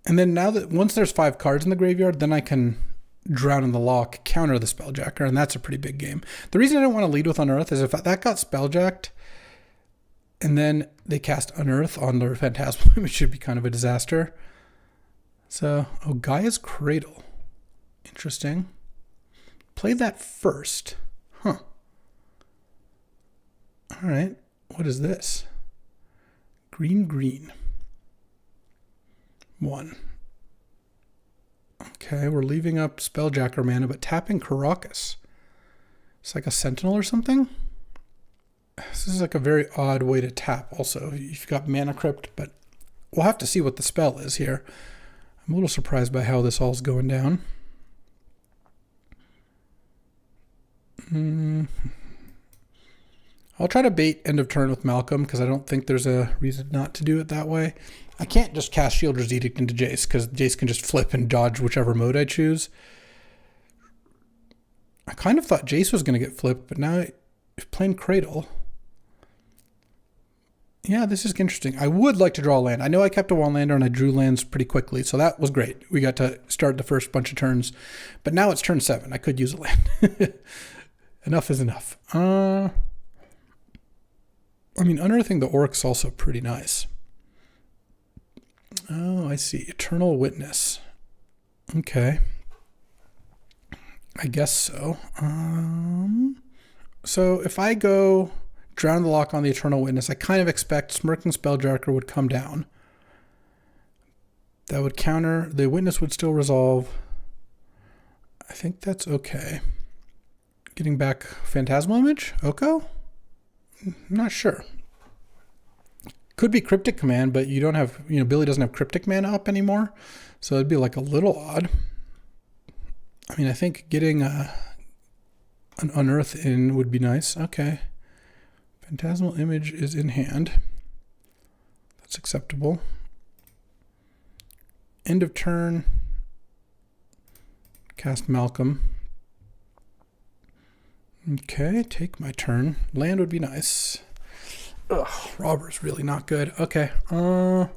And then now that once there's 5 cards in the graveyard, then I can Drown in the Lock, counter the Spelljacker, and that's a pretty big game. The reason I don't want to lead with Unearth is if that got Spelljacked, and then they cast Unearth on their Phantasmal, which should be kind of a disaster. So, oh, Gaia's Cradle. Interesting. Play that first. Huh. All right. What is this? Green. 1. Okay, we're leaving up Spelljacker mana, but tapping Caracas. It's like a Sentinel or something? This is like a very odd way to tap also. You've got Mana Crypt, but we'll have to see what the spell is here. I'm a little surprised by how this all's going down. I'll try to bait end of turn with Malcolm because I don't think there's a reason not to do it that way. I can't just cast Shielder's Edict into Jace because Jace can just flip and dodge whichever mode I choose. I kind of thought Jace was going to get flipped, but now if playing Cradle. Yeah, this is interesting. I would like to draw a land. I know I kept a one-lander and I drew lands pretty quickly, so that was great. We got to start the first bunch of turns, but now it's turn 7. I could use a land. Enough is enough. I mean, unearthing the Orc's also pretty nice. Oh, I see. Eternal Witness. Okay. I guess so. So if I go Drown the Lock on the Eternal Witness, I kind of expect Smirking Spelljacker would come down. That would counter. The Witness would still resolve. I think that's okay. Getting back Phantasmal Image? Oko? Not sure. Could be Cryptic Command, but you don't have, Billy doesn't have Cryptic Mana up anymore. So it'd be like a little odd. I mean, I think getting an Unearth in would be nice. Okay. Phantasmal Image is in hand. That's acceptable. End of turn. Cast Malcolm. Okay, take my turn. Land would be nice. Ugh, Robber's really not good. Okay. I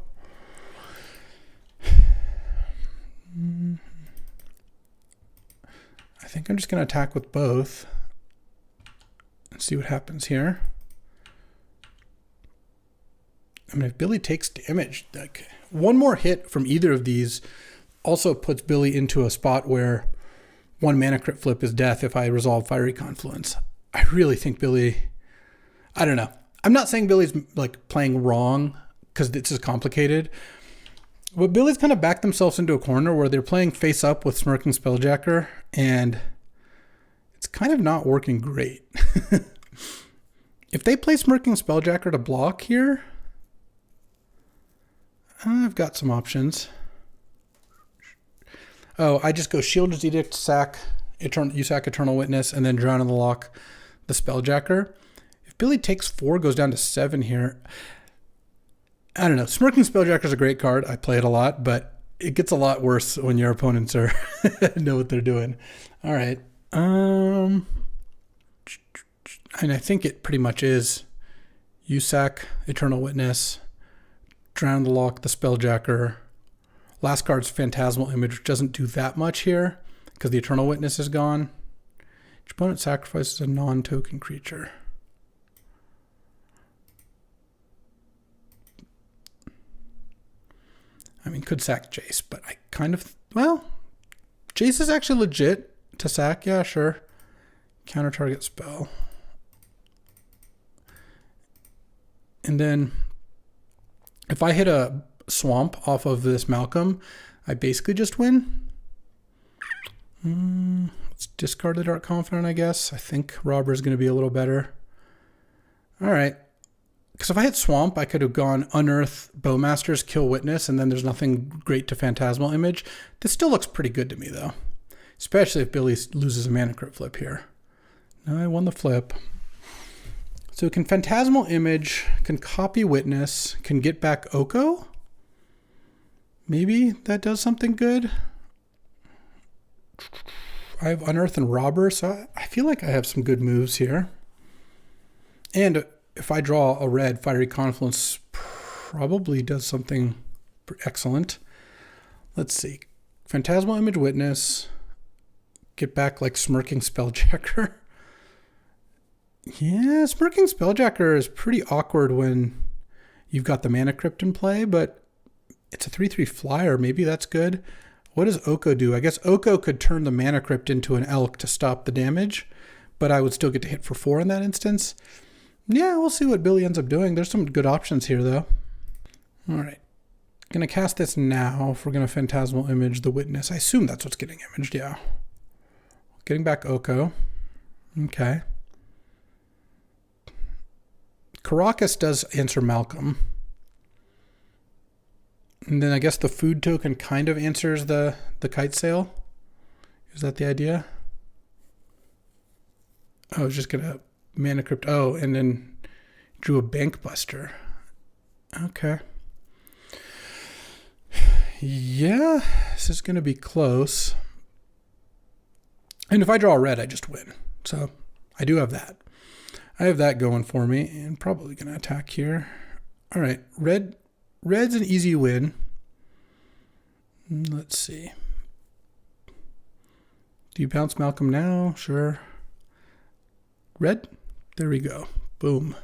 think I'm just going to attack with both and see what happens here. I mean, if Billy takes damage, like one more hit from either of these also puts Billy into a spot where 1 mana crypt flip is death if I resolve Fiery Confluence. I really think Billy, I don't know. I'm not saying Billy's like playing wrong because this is complicated, but Billy's kind of backed themselves into a corner where they're playing face up with Smirking Spelljacker and it's kind of not working great. If they play Smirking Spelljacker to block here, I've got some options. Oh, I just go Shielder's Edict, sack, you sack Eternal Witness, and then Drown in the Lock the Spelljacker. If Billy takes 4, goes down to 7 here, I don't know. Smirking Spelljacker is a great card. I play it a lot, but it gets a lot worse when your opponents are know what they're doing. All right. And I think it pretty much is you sack Eternal Witness, Drown in the Lock the Spelljacker. Last card's Phantasmal Image, which doesn't do that much here because the Eternal Witness is gone. Each opponent sacrifices a non-token creature. I mean, could sack Jace, but I kind of, Jace is actually legit to sack. Yeah, sure. Counter target spell. And then if I hit a swamp off of this Malcolm, I basically just win. Let's discard the Dark Confidant, I guess. I think Robber is going to be a little better. All right. Because if I hit Swamp, I could have gone Unearth, Bowmasters, Kill Witness, and then there's nothing great to Phantasmal Image. This still looks pretty good to me, though. Especially if Billy loses a Mana Crypt flip here. No, I won the flip. So can Phantasmal Image, can copy Witness, can get back Oko? Maybe that does something good. I have Unearth and Robber, so I feel like I have some good moves here. And if I draw a red, Fiery Confluence probably does something excellent. Let's see. Phantasmal Image Witness. Get back like Smirking Spelljacker. Yeah, Smirking Spelljacker is pretty awkward when you've got the Mana Crypt in play, but it's a 3/3 flyer. Maybe that's good. What does Oko do? I guess Oko could turn the Mana Crypt into an Elk to stop the damage, but I would still get to hit for 4 in that instance. Yeah, we'll see what Billy ends up doing. There's some good options here, though. All right. Going to cast this now if we're going to Phantasmal Image the Witness. I assume that's what's getting imaged, yeah. Getting back Oko. Okay. Caracas does answer Malcolm. And then I guess the food token kind of answers the Kite Sail. Is that the idea? Oh, I was just going to Mana Crypt. Oh, and then drew a Bank Buster. Okay. Yeah, this is going to be close. And if I draw a red, I just win. So I do have that. I have that going for me, and probably going to attack here. All right, red's an easy win. Let's see. Do you bounce Malcolm now? Sure. Red? There we go. Boom.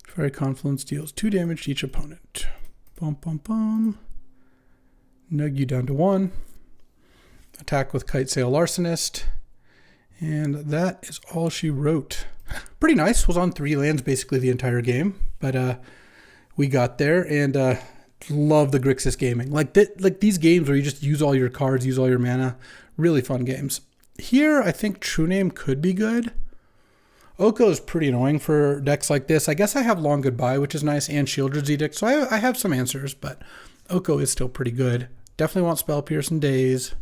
Fiery Confluence deals 2 damage to each opponent. Bum, bum, bum. Nug you down to 1. Attack with Kite Sail Larcenist. And that is all she wrote. Pretty nice. Was on 3 lands basically the entire game. But we got there, and love the Grixis gaming. Like these games where you just use all your cards, use all your mana. Really fun games. Here, I think True Name could be good. Oko is pretty annoying for decks like this. I guess I have Long Goodbye, which is nice, and Shieldred's Edict, so I have some answers, but Oko is still pretty good. Definitely want Spell Pierce and Daze.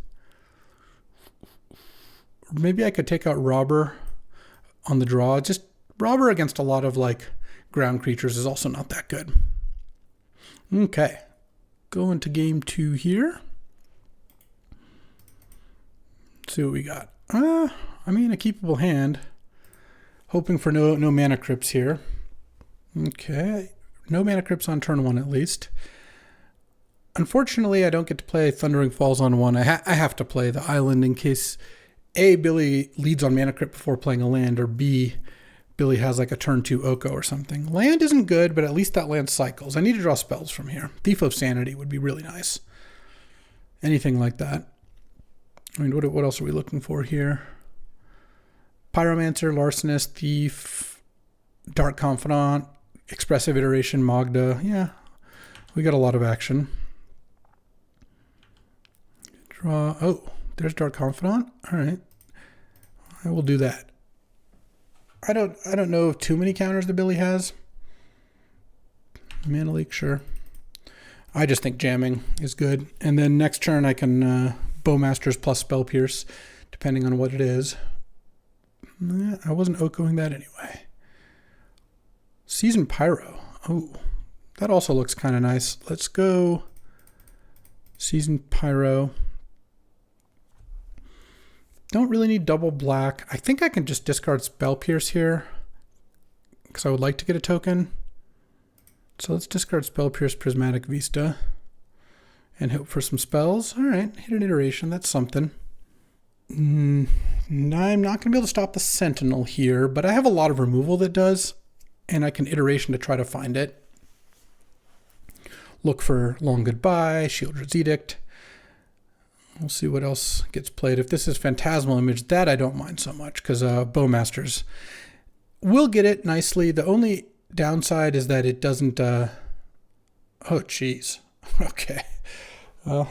Maybe I could take out Robber on the draw. Just Robber against a lot of like ground creatures is also not that good. Okay, going to game 2 here. Let's see what we got. I mean, a keepable hand. Hoping for no Mana Crypts here. Okay, no Mana Crypts on turn 1 at least. Unfortunately, I don't get to play Thundering Falls on 1. I have to play the island in case A, Billy leads on Mana Crypt before playing a land, or B, Billy has like a turn 2 Oko or something. Land isn't good, but at least that land cycles. I need to draw spells from here. Thief of Sanity would be really nice. Anything like that. I mean, what else are we looking for here? Pyromancer, Larcenist, Thief, Dark Confidant, Expressive Iteration, Magda. Yeah, we got a lot of action. Draw. Oh, there's Dark Confidant. All right, I will do that. I don't know of too many counters that Billy has. Mana Leak, sure. I just think jamming is good, and then next turn I can Bowmasters plus Spell Pierce, depending on what it is. I wasn't Okoing that anyway. Seasoned Pyro. Oh, that also looks kind of nice. Let's go Seasoned Pyro. Don't really need double black. I think I can just discard Spell Pierce here because I would like to get a token. So let's discard Spell Pierce, Prismatic Vista, and hope for some spells. All right, hit an iteration. That's something. I'm not going to be able to stop the Sentinel here, but I have a lot of removal that does, and I can iteration to try to find it. Look for Long Goodbye, Shieldred's Edict. We'll see what else gets played. If this is Phantasmal Image, that I don't mind so much, because Bowmasters will get it nicely. The only downside is that it doesn't Oh, jeez. Okay. Well,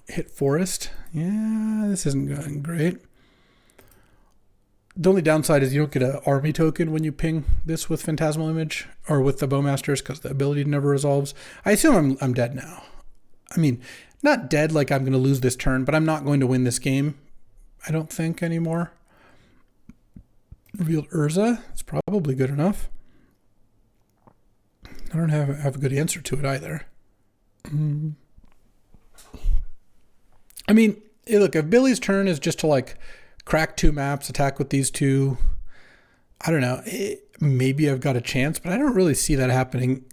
hit forest. Yeah, this isn't going great. The only downside is you don't get an army token when you ping this with Phantasmal Image or with the Bowmasters because the ability never resolves. I assume I'm dead now. I mean, not dead like I'm going to lose this turn, but I'm not going to win this game, I don't think, anymore. Revealed Urza. It's probably good enough. I don't have a good answer to it either. I mean, look, if Billy's turn is just to like crack 2 maps, attack with these 2, I don't know, maybe I've got a chance, but I don't really see that happening.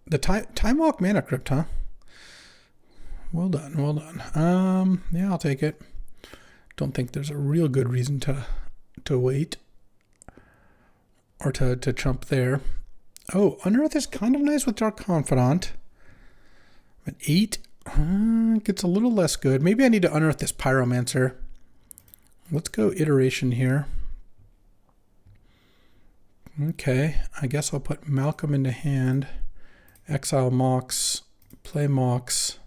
The Time Walk Mana Crypt, huh? Well done, well done. Yeah, I'll take it. Don't think there's a real good reason to wait or to chump there. Oh, Unearth is kind of nice with Dark Confidant. An 8 gets a little less good. Maybe I need to unearth this Pyromancer. Let's go Iteration here. Okay, I guess I'll put Malcolm into hand. Exile Mox, play Mox.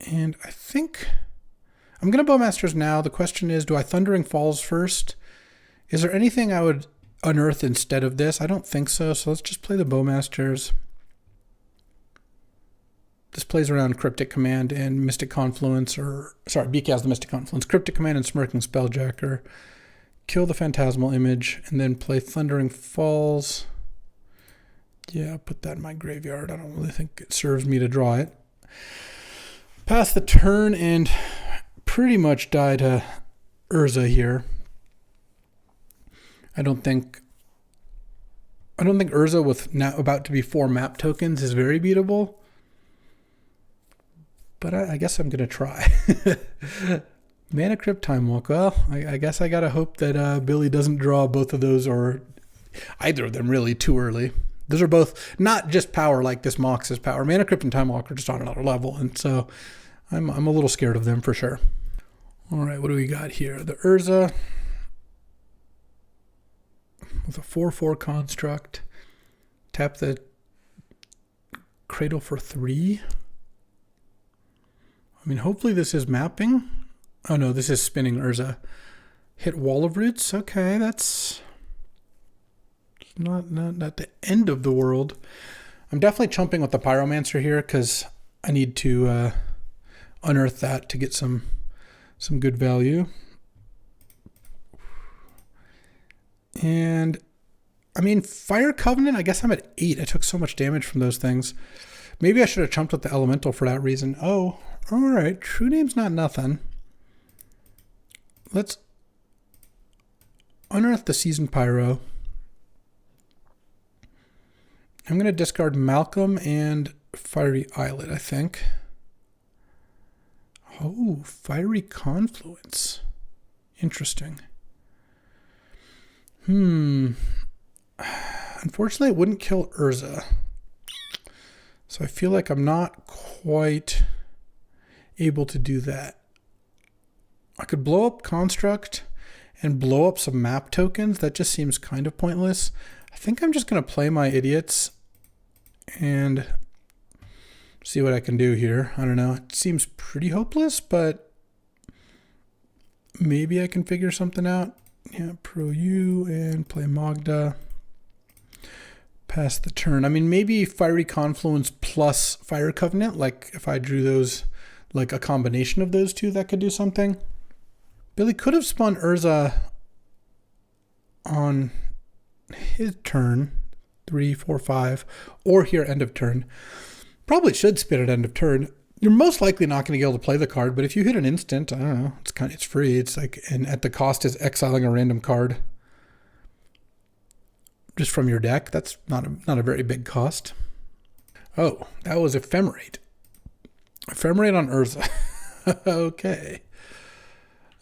And I think I'm going to Bowmasters now. The question is, do I Thundering Falls first? Is there anything I would unearth instead of this? I don't think so, so let's just play the Bowmasters. This plays around Cryptic Command and Mystic Confluence, or sorry, BK has the Mystic Confluence. Cryptic Command and Smirking Spelljacker. Kill the Phantasmal Image, and then play Thundering Falls. Yeah, I'll put that in my graveyard. I don't really think it serves me to draw it. Pass the turn and pretty much die to Urza here. I don't think Urza with now about to be 4 map tokens is very beatable. But I guess I'm going to try. Mana Crypt, Time Walk. Well, I guess I got to hope that Billy doesn't draw both of those or either of them really too early. Those are both not just power like this Mox's power. Mana Crypt and Time Walk are just on another level. And so I'm a little scared of them for sure. All right, what do we got here? The Urza with a 4/4 construct. Tap the Cradle for 3. I mean, hopefully this is mapping. Oh no, this is spinning Urza. Hit Wall of Roots. Okay, that's not the end of the world. I'm definitely chumping with the Pyromancer here because I need to unearth that to get some good value. And I mean, Fire Covenant, I guess I'm at 8. I took so much damage from those things. Maybe I should have chumped with the Elemental for that reason. Oh, all right. True Name's not nothing. Let's unearth the Seasoned Pyro. I'm going to discard Malcolm and Fiery Islet, I think. Oh, Fiery Confluence. Interesting. Unfortunately, it wouldn't kill Urza. So I feel like I'm not quite able to do that. I could blow up Construct and blow up some map tokens. That just seems kind of pointless. I think I'm just going to play my idiots and see what I can do here. I don't know. It seems pretty hopeless, but maybe I can figure something out. Yeah, Pro U and play Magda. Pass the turn. I mean, maybe Fiery Confluence plus Fire Covenant. Like if I drew those, like a combination of those two, that could do something. Billy could have spun Urza on his turn, 3, 4, 5, or here end of turn. Probably should spin at end of turn. You're most likely not going to be able to play the card, but if you hit an instant, I don't know, it's free. It's like, and at the cost is exiling a random card just from your deck. That's not a very big cost. Oh, that was Ephemerate. Ephemerate on Urza. Okay.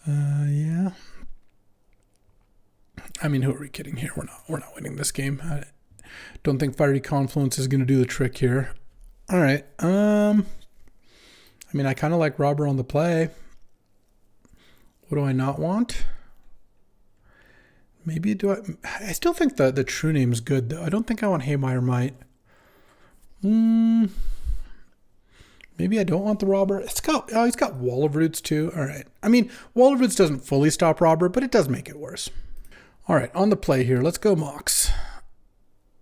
Yeah. I mean, who are we kidding here? We're not winning this game. I don't think Fiery Confluence is going to do the trick here. All right. I mean, I kind of like Robber on the play. What do I not want? Maybe I still think the True Name's good though. I don't think I want Haymire Might. Maybe I don't want the Robber. He's got Wall of Roots too. All right. I mean, Wall of Roots doesn't fully stop Robber, but it does make it worse. All right, on the play here. Let's go Mox.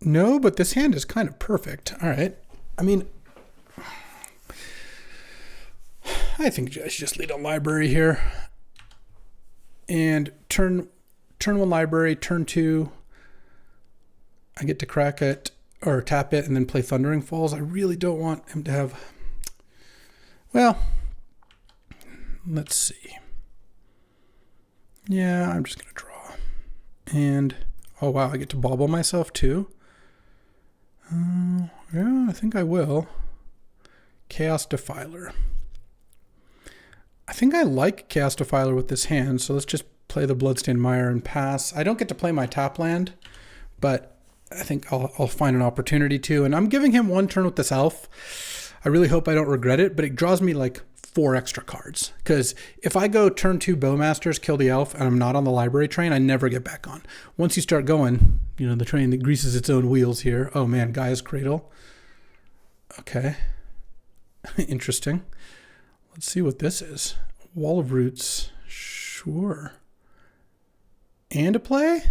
No, but this hand is kind of perfect. All right. I mean, I think I should just lead a library here. And turn one library, turn two, I get to crack it or tap it and then play Thundering Falls. I really don't want him to have, well, let's see. Yeah, I'm just going to draw. And, oh wow, I get to bobble myself too. Yeah, I think I will. Chaos Defiler. I think I like Chaos Defiler with this hand, so let's just play the Bloodstained Mire and pass. I don't get to play my tap land, but I think I'll find an opportunity to. And I'm giving him one turn with this elf. I really hope I don't regret it, but it draws me like 4 extra cards. Because if I go turn 2 Bowmasters, kill the elf, and I'm not on the library train, I never get back on. Once you start going, you know, the train that greases its own wheels here. Oh man, Gaia's Cradle. Okay. Interesting. Let's see what this is. Wall of Roots. Sure. And a play?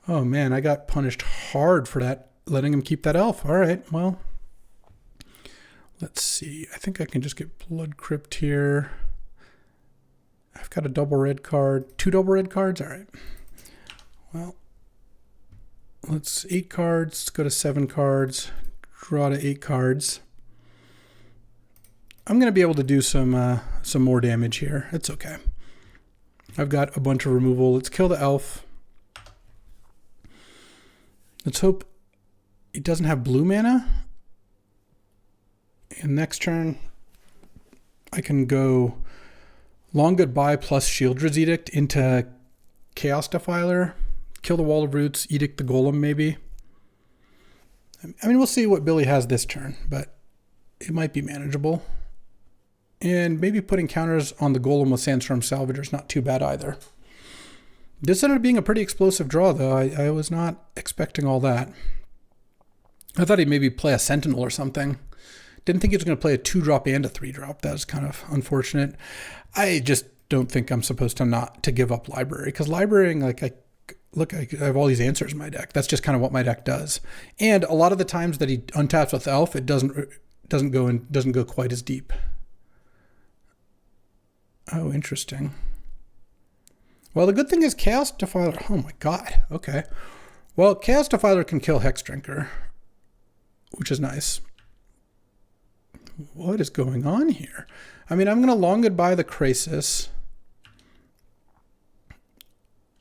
Oh man, I got punished hard for that, letting him keep that elf. All right, well, let's see. I think I can just get Blood Crypt here. I've got a double red card. 2 double red cards? All right. Well, let's 8 cards. Let's go to 7 cards. Draw to 8 cards. I'm going to be able to do some more damage here. It's okay. I've got a bunch of removal. Let's kill the elf. Let's hope he doesn't have blue mana. And next turn, I can go Long Goodbye plus Shieldred's Edict into Chaos Defiler. Kill the Wall of Roots, Edict the Golem maybe. I mean, we'll see what Billy has this turn, but it might be manageable. And maybe putting counters on the Golem with Sandstorm Salvager is not too bad either. This ended up being a pretty explosive draw, though. I was not expecting all that. I thought he'd maybe play a Sentinel or something. Didn't think he was going to play a 2-drop and a 3-drop. That was kind of unfortunate. I just don't think I'm supposed to not to give up Library, because Librarying, like, I have all these answers in my deck. That's just kind of what my deck does. And a lot of the times that he untaps with Elf, it doesn't go quite as deep. Oh, interesting. Well, the good thing is Chaos Defiler. Oh my god. Okay. Well, Chaos Defiler can kill Hexdrinker, which is nice. What is going on here? I mean, I'm going to Long Goodbye the Grixis.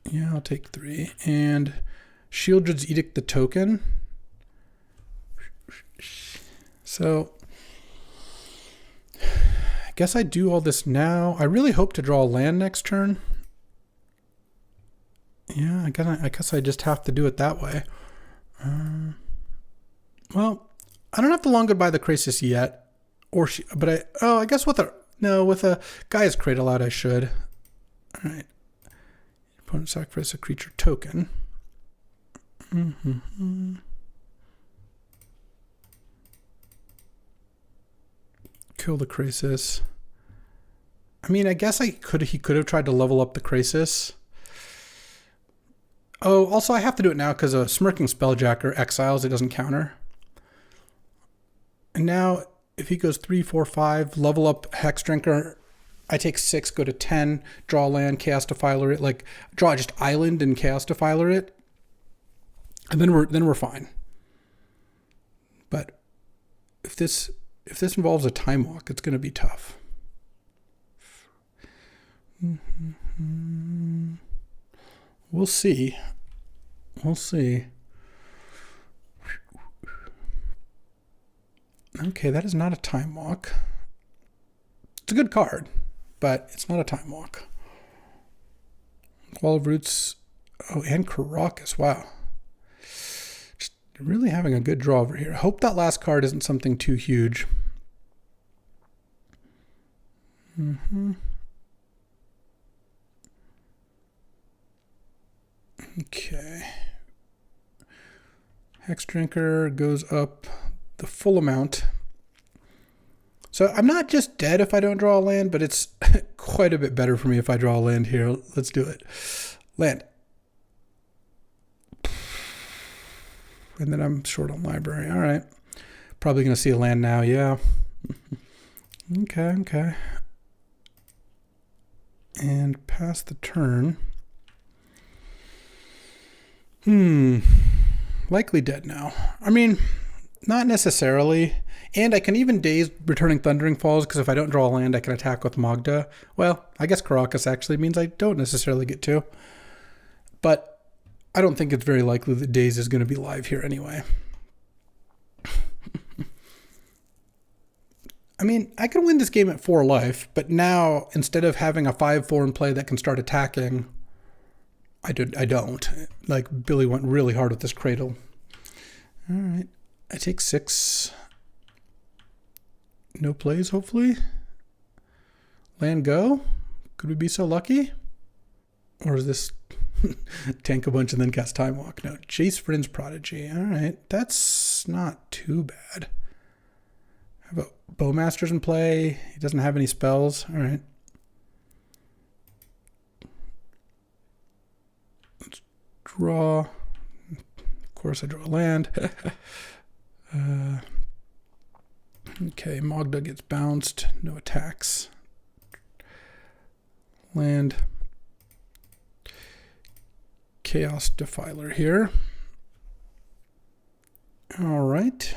Yeah, I'll take 3. And Shieldred's Edict the token. So I guess I do all this now. I really hope to draw a land next turn. Yeah, I guess I just have to do it that way. Well, I don't have to Long Goodbye the Grixis yet. I guess with a Gaia's Cradle out I should. All right. Opponent sacrifice a creature token. Kill the Grixis. I mean, I guess he could have tried to level up the Grixis. Oh, also I have to do it now because a Smirking Spelljacker exiles, it doesn't counter. And now if he goes 3, 4, 5, level up Hexdrinker, I take 6, go to 10, draw land, Chaos Defiler it, like draw just Island and Chaos Defiler it, and then we're fine. But if this involves a Time Walk, it's going to be tough. We'll see. We'll see. Okay, that is not a Time Walk. It's a good card, but it's not a Time Walk. Wall of Roots. Oh, and Caracas. Wow. Just really having a good draw over here. I hope that last card isn't something too huge. Okay. Hexdrinker goes up the full amount. So I'm not just dead if I don't draw a land, but it's quite a bit better for me if I draw a land here. Let's do it. Land. And then I'm short on library. All right. Probably going to see a land now. Yeah. Okay. And pass the turn. Likely dead now. I mean, not necessarily. And I can even daze returning Thundering Falls, because if I don't draw a land, I can attack with Magda. Well, I guess Caracas actually means I don't necessarily get to. But I don't think it's very likely that Daze is going to be live here anyway. I mean, I could win this game at 4 life, but now, instead of having a 5-4 in play that can start attacking, I don't. Like, Billy went really hard with this Cradle. All right. I take 6. No plays, hopefully. Land go. Could we be so lucky? Or is this tank a bunch and then cast Time Walk? No. Jace Vryn's Prodigy. All right. That's not too bad. How about Bowmaster's in play? He doesn't have any spells. All right. Let's draw. Of course, I draw a land. Okay, Magda gets bounced. No attacks. Land. Chaos Defiler here. All right.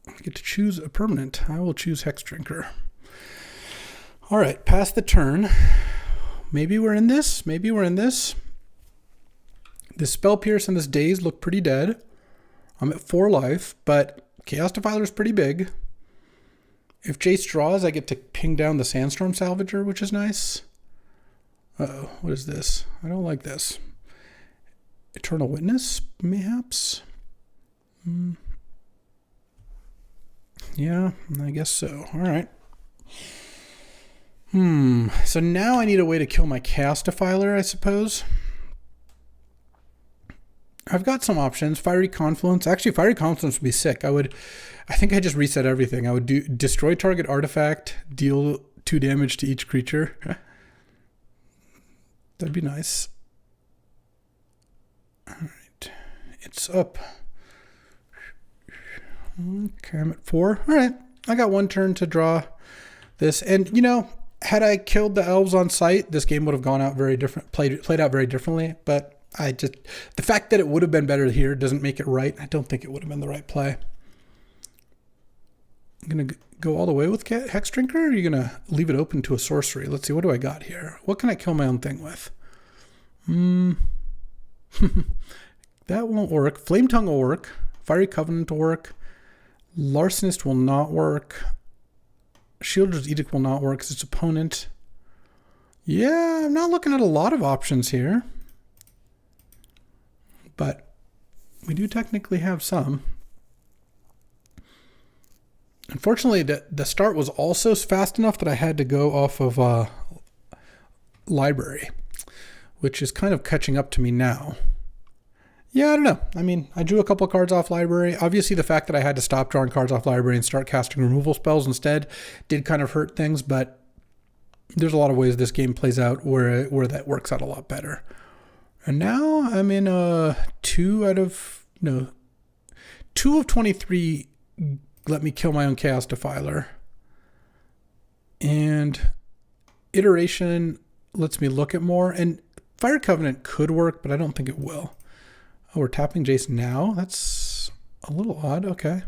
I get to choose a permanent. I will choose Hex Drinker. All right, pass the turn. Maybe we're in this. Maybe we're in this. This Spell Pierce and this Daze look pretty dead. I'm at 4 life, but Chaos Defiler is pretty big. If Jace draws, I get to ping down the Sandstorm Salvager, which is nice. Uh-oh, what is this? I don't like this. Eternal Witness, mayhaps? Yeah, I guess so. All right. So now I need a way to kill my Chaos Defiler, I suppose. I've got some options. Fiery Confluence. Actually, Fiery Confluence would be sick. I think I just reset everything. I would do destroy target artifact, deal 2 damage to each creature. That'd be nice. All right. It's up. Okay, I'm at 4. All right. I got 1 turn to draw this. And, you know, had I killed the elves on sight, this game would have gone out very different, played out very differently. But the fact that it would have been better here doesn't make it right. I don't think it would have been the right play. I'm going to go all the way with Hex Drinker, or are you going to leave it open to a sorcery? Let's see, what do I got here? What can I kill my own thing with? That won't work. Flame Tongue will work. Fiery Covenant will work. Larcenist will not work. Shielder's Edict will not work because it's opponent. Yeah, I'm not looking at a lot of options here. But we do technically have some. Unfortunately, the start was also fast enough that I had to go off of library, which is kind of catching up to me now. Yeah, I don't know. I mean, I drew a couple cards off library. Obviously, the fact that I had to stop drawing cards off library and start casting removal spells instead did kind of hurt things, but there's a lot of ways this game plays out where that works out a lot better. And now I'm in 2 of 23 let me kill my own Chaos Defiler. And Iteration lets me look at more. And Fire Covenant could work, but I don't think it will. Oh, we're tapping Jace now? That's a little odd. Okay.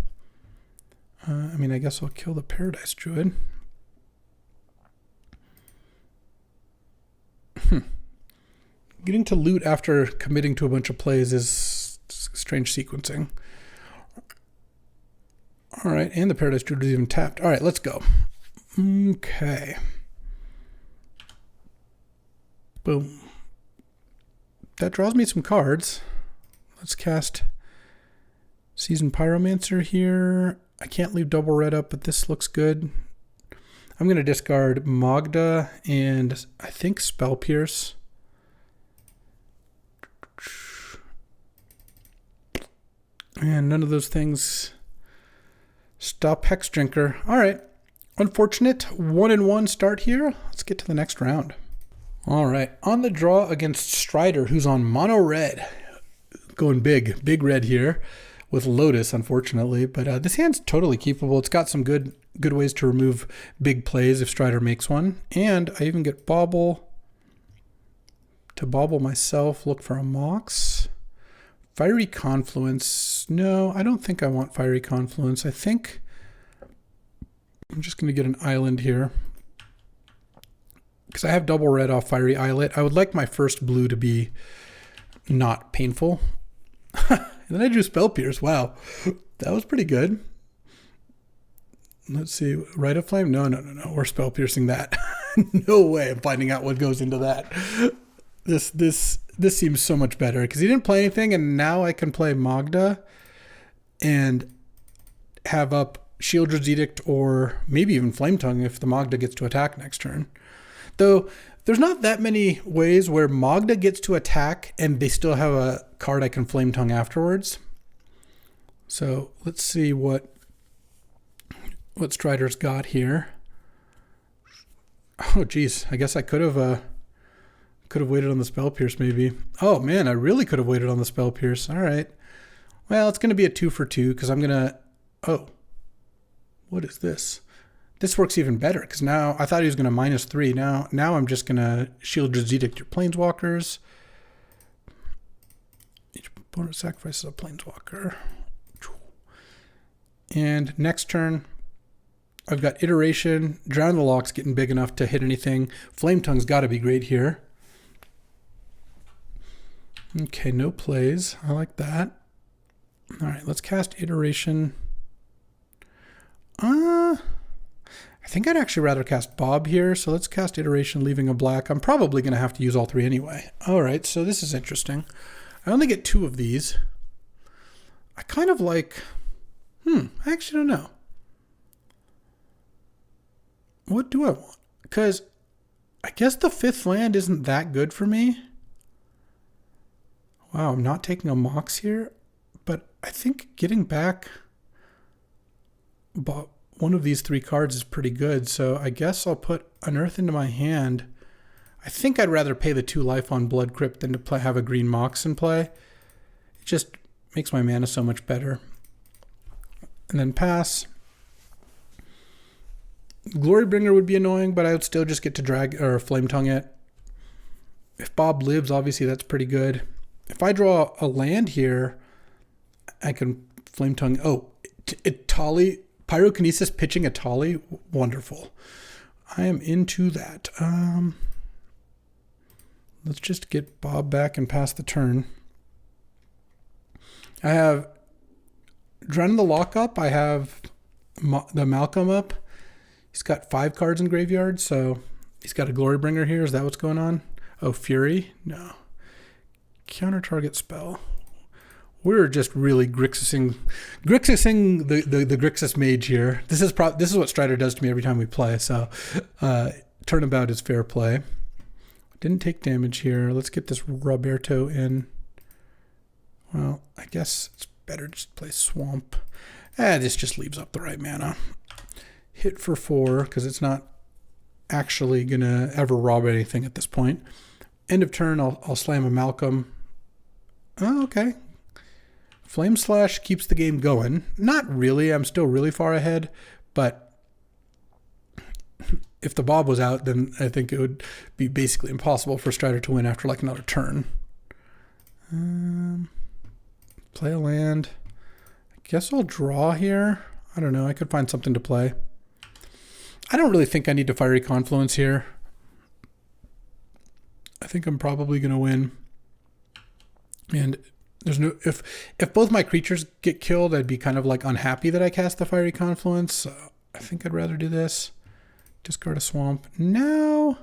I mean, I guess I'll kill the Paradise Druid. Getting to loot after committing to a bunch of plays is strange sequencing. All right, and the Paradise Druid is even tapped. All right, let's go. Okay. Boom. That draws me some cards. Let's cast Seasoned Pyromancer here. I can't leave double red up, but this looks good. I'm going to discard Magda and I think Spell Pierce. And none of those things Stop Hex Drinker. All right. Unfortunate 1-1 start here. Let's get to the next round. All right. On the draw against Strider, who's on mono red. Going big red here with Lotus, unfortunately. But this hand's totally keepable. It's got some good ways to remove big plays if Strider makes one. And I even get Bobble to bobble myself. Look for a Mox. Fiery Confluence. No, I don't think I want Fiery Confluence. I think I'm just going to get an Island here because I have double red off Fiery Islet. I would like my first blue to be not painful. And then I drew Spell Pierce. Wow, that was pretty good. Let's see. Rite of Flame? No. We're Spell Piercing that. No way I'm finding out what goes into that. This seems so much better because he didn't play anything, and now I can play Magda and have up Shieldred's Edict or maybe even Flame Tongue if the Magda gets to attack next turn. Though there's not that many ways where Magda gets to attack and they still have a card I can Flame Tongue afterwards. So let's see what Strider's got here. Oh geez, I guess I could have waited on the Spell Pierce maybe. Oh man, I really could have waited on the Spell Pierce. All right. Well, it's going to be a 2 for 2 because I'm going to... Oh, what is this? This works even better because now I thought he was going to -3. Now I'm just going to Shieldred's Edict your Planeswalkers. Each opponent sacrifices a Planeswalker. And next turn, I've got Iteration. Drown the Lock's getting big enough to hit anything. Flame Tongue's got to be great here. Okay, no plays. I like that. All right, let's cast Iteration. I think I'd actually rather cast Bob here, so let's cast Iteration, leaving a black. I'm probably going to have to use all 3 anyway. All right, so this is interesting. I only get 2 of these. I kind of like... I actually don't know. What do I want? Because I guess the 5th land isn't that good for me. Wow, I'm not taking a Mox here, but I think getting back one of these 3 cards is pretty good, so I guess I'll put Unearth into my hand. I think I'd rather pay the 2 life on Blood Crypt than to have a green Mox in play. It just makes my mana so much better. And then pass. Glorybringer would be annoying, but I would still just get to drag or Flame Tongue it. If Bob lives, obviously that's pretty good. If I draw a land here, I can Flame Tongue. Oh, Tali, Pyrokinesis pitching a Tali. Wonderful. I am into that. Let's just get Bob back and pass the turn. I have Dren the Lockup. I have the Malcolm up. He's got 5 cards in graveyard, so he's got a Glorybringer here. Is that what's going on? Oh, Fury? No. Counter target spell. We're just really Grixising the Grixis mage here. This is what Strider does to me every time we play. So turnabout is fair play. Didn't take damage here. Let's get this Roberto in. Well, I guess it's better just play Swamp. This just leaves up the right mana. Hit for 4 because it's not actually gonna ever rob anything at this point. End of turn, I'll slam a Malcolm. Oh, okay. Flame Slash keeps the game going. Not really. I'm still really far ahead, but if the Bob was out, then I think it would be basically impossible for Strider to win after like another turn. Play a land. I guess I'll draw here. I don't know. I could find something to play. I don't really think I need to Fiery Confluence here. I think I'm probably going to win. And there's no... If both my creatures get killed, I'd be kind of like unhappy that I cast the Fiery Confluence. So I think I'd rather do this. Discard a Swamp. Now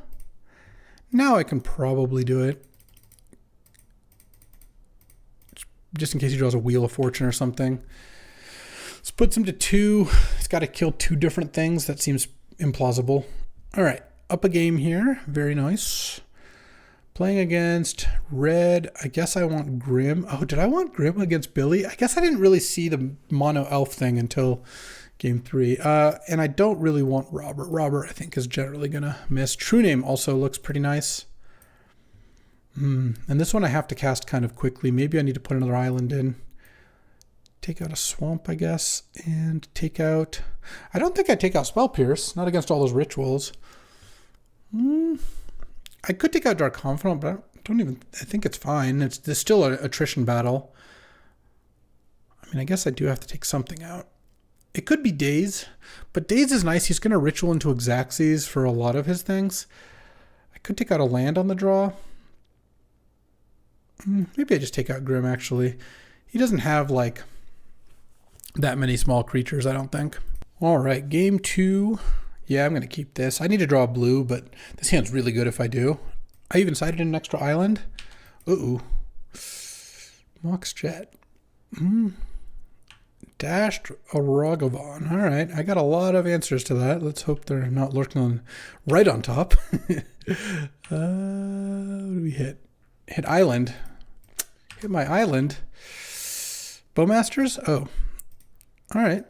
I can probably do it. Just in case he draws a Wheel of Fortune or something. This puts him to 2. He's got to kill 2 different things. That seems implausible. All right. Up a game here. Very nice. Playing against red. I guess I want Grim. Oh, did I want Grim against Billy? I guess I didn't really see the mono elf thing until game 3. And I don't really want Robert. Robert, I think, is generally going to miss. True Name also looks pretty nice. And this one I have to cast kind of quickly. Maybe I need to put another island in. Take out a swamp, I guess. And take out... I don't think I take out Spell Pierce. Not against all those rituals. I could take out Dark Confidant, but I think it's fine. There's still an attrition battle. I mean, I guess I do have to take something out. It could be Daze, but Daze is nice. He's going to ritual into Exaxes for a lot of his things. I could take out a land on the draw. Maybe I just take out Grim, actually. He doesn't have, like, that many small creatures, I don't think. All right, game 2. Yeah, I'm going to keep this. I need to draw a blue, but this hand's really good if I do. I even sided in an extra island. Uh-oh. Mox Jet. Dashed a Ragavan. All right, I got a lot of answers to that. Let's hope they're not lurking right on top. What do we hit? Hit island. Hit my island. Bowmasters? Oh. All right.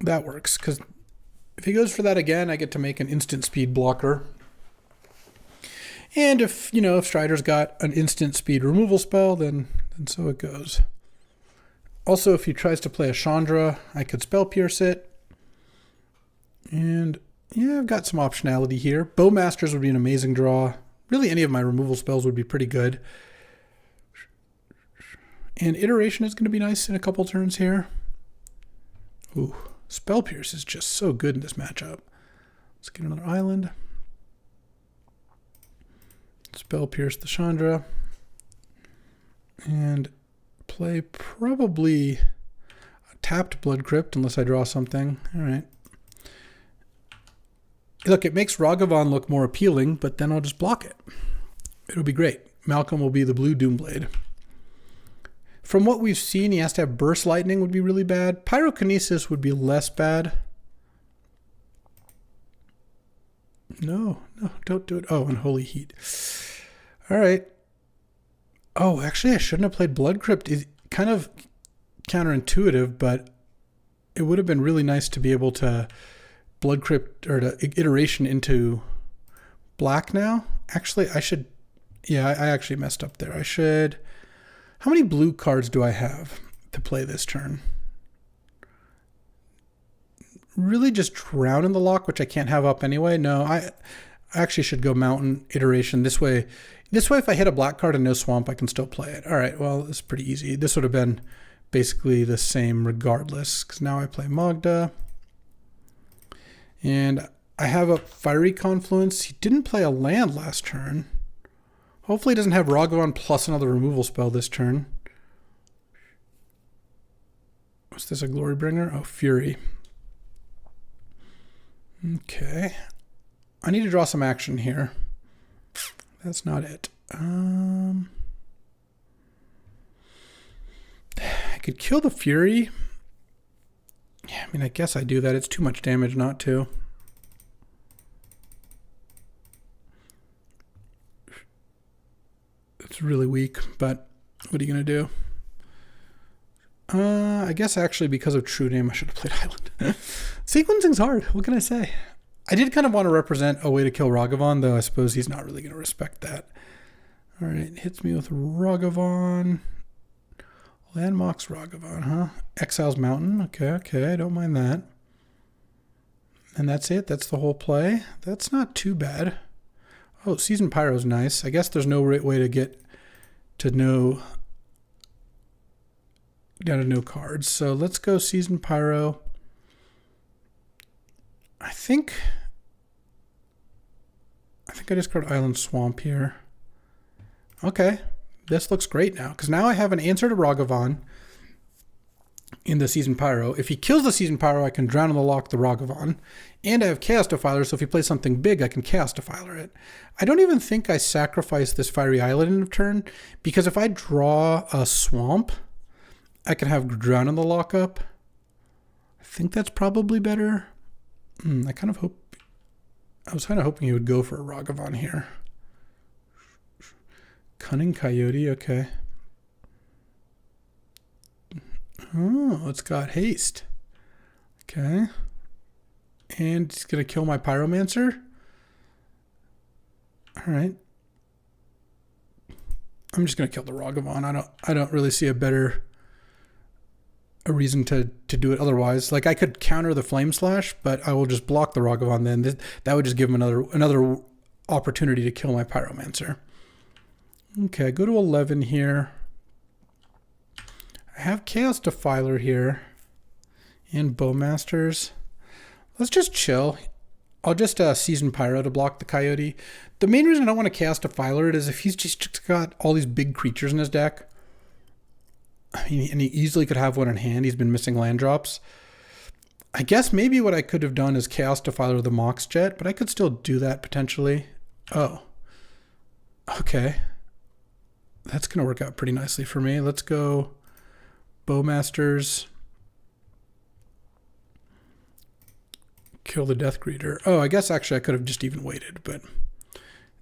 That works, because if he goes for that again, I get to make an instant speed blocker. And if Strider's got an instant speed removal spell, then so it goes. Also, if he tries to play a Chandra, I could Spell Pierce it. And yeah, I've got some optionality here. Bowmasters would be an amazing draw. Really, any of my removal spells would be pretty good. And Iteration is going to be nice in a couple turns here. Ooh, Spell Pierce is just so good in this matchup. Let's get another island. Spell Pierce the Chandra. And play probably a tapped Blood Crypt unless I draw something. All right. Look, it makes Ragavan look more appealing, but then I'll just block it. It'll be great. Malcolm will be the blue Doomblade. From what we've seen, he has to have Burst Lightning would be really bad. Pyrokinesis would be less bad. No, don't do it. Oh, Unholy Heat. All right. Oh, actually, I shouldn't have played Blood Crypt. It's kind of counterintuitive, but it would have been really nice to be able to Blood Crypt or to Iteration into black now. Actually, I should... Yeah, I actually messed up there. I should... How many blue cards do I have to play this turn? Really just Drown in the Lock, which I can't have up anyway. No, I actually should go Mountain Iteration. This way, if I hit a black card and no swamp, I can still play it. All right, well, it's pretty easy. This would have been basically the same regardless, because now I play Magda. And I have a Fiery Confluence. He didn't play a land last turn. Hopefully he doesn't have Ragavan plus another removal spell this turn. Was this a Glorybringer? Oh, Fury. Okay. I need to draw some action here. That's not it. I could kill the Fury. Yeah, I mean, I guess I do that. It's too much damage not to. It's really weak, but what are you going to do? I guess actually because of True Name, I should have played Island. Sequencing's hard. What can I say? I did kind of want to represent a way to kill Ragavan, though I suppose he's not really going to respect that. All right, hits me with Ragavan. Landmarks Ragavan, huh? Exiles Mountain. Okay, I don't mind that. And that's it. That's the whole play. That's not too bad. Oh, Seasoned Pyro's nice. I guess there's no right way to get to no down to no cards. So let's go Seasoned Pyro. I think I discard Island Swamp here. Okay, this looks great now, because now I have an answer to Ragavan in the Seasoned Pyro. If he kills the Seasoned Pyro, I can Drown in the Lock the Ragavan. And I have Chaos Defiler, so if he plays something big, I can Chaos Defiler it. I don't even think I sacrifice this Fiery Island in a turn, because if I draw a Swamp, I can have Drown in the Lock up. I think that's probably better. I was kind of hoping he would go for a Ragavan here. Cunning Coyote, okay. Oh, it's got haste. Okay. And he's going to kill my Pyromancer. All right. I'm just going to kill the Ragavan. I don't really see a reason to do it otherwise. Like, I could counter the Flame Slash, but I will just block the Ragavan then. That would just give him another opportunity to kill my Pyromancer. Okay, go to 11 here. I have Chaos Defiler here and Bowmasters. Let's just chill. I'll just Season Pyro to block the Coyote. The main reason I don't want to Chaos Defiler it is if he's just got all these big creatures in his deck. I mean, and he easily could have one in hand. He's been missing land drops. I guess maybe what I could have done is Chaos Defiler the Mox Jet, but I could still do that potentially. Oh. Okay. That's going to work out pretty nicely for me. Let's go Bowmasters. Kill the Death Greeter. Oh, I guess actually I could have just even waited, but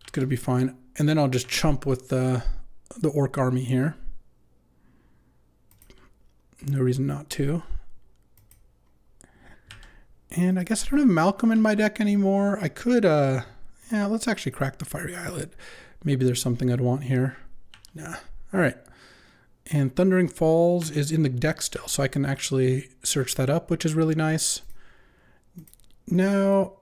it's going to be fine. And then I'll just chump with the Orc army here. No reason not to. And I guess I don't have Malcolm in my deck anymore. I could, yeah, let's actually crack the Fiery Islet. Maybe there's something I'd want here. Nah. All right. And Thundering Falls is in the deck still, so I can actually search that up, which is really nice. Now,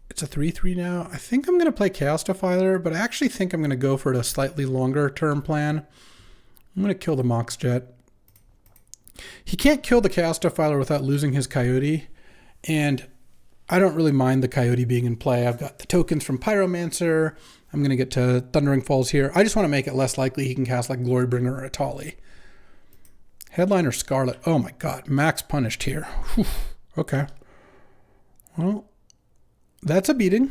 it's a 3/3 now. I think I'm going to play Chaos Defiler, but I actually think I'm going to go for a slightly longer term plan. I'm going to kill the Mox Jet. He can't kill the Chaos Defiler without losing his Coyote, and I don't really mind the Coyote being in play. I've got the tokens from Pyromancer. I'm going to get to Thundering Falls here. I just want to make it less likely he can cast like Glorybringer or Atali. Headliner Scarlet. Oh my god, Max punished here. Whew. Okay. Well, that's a beating.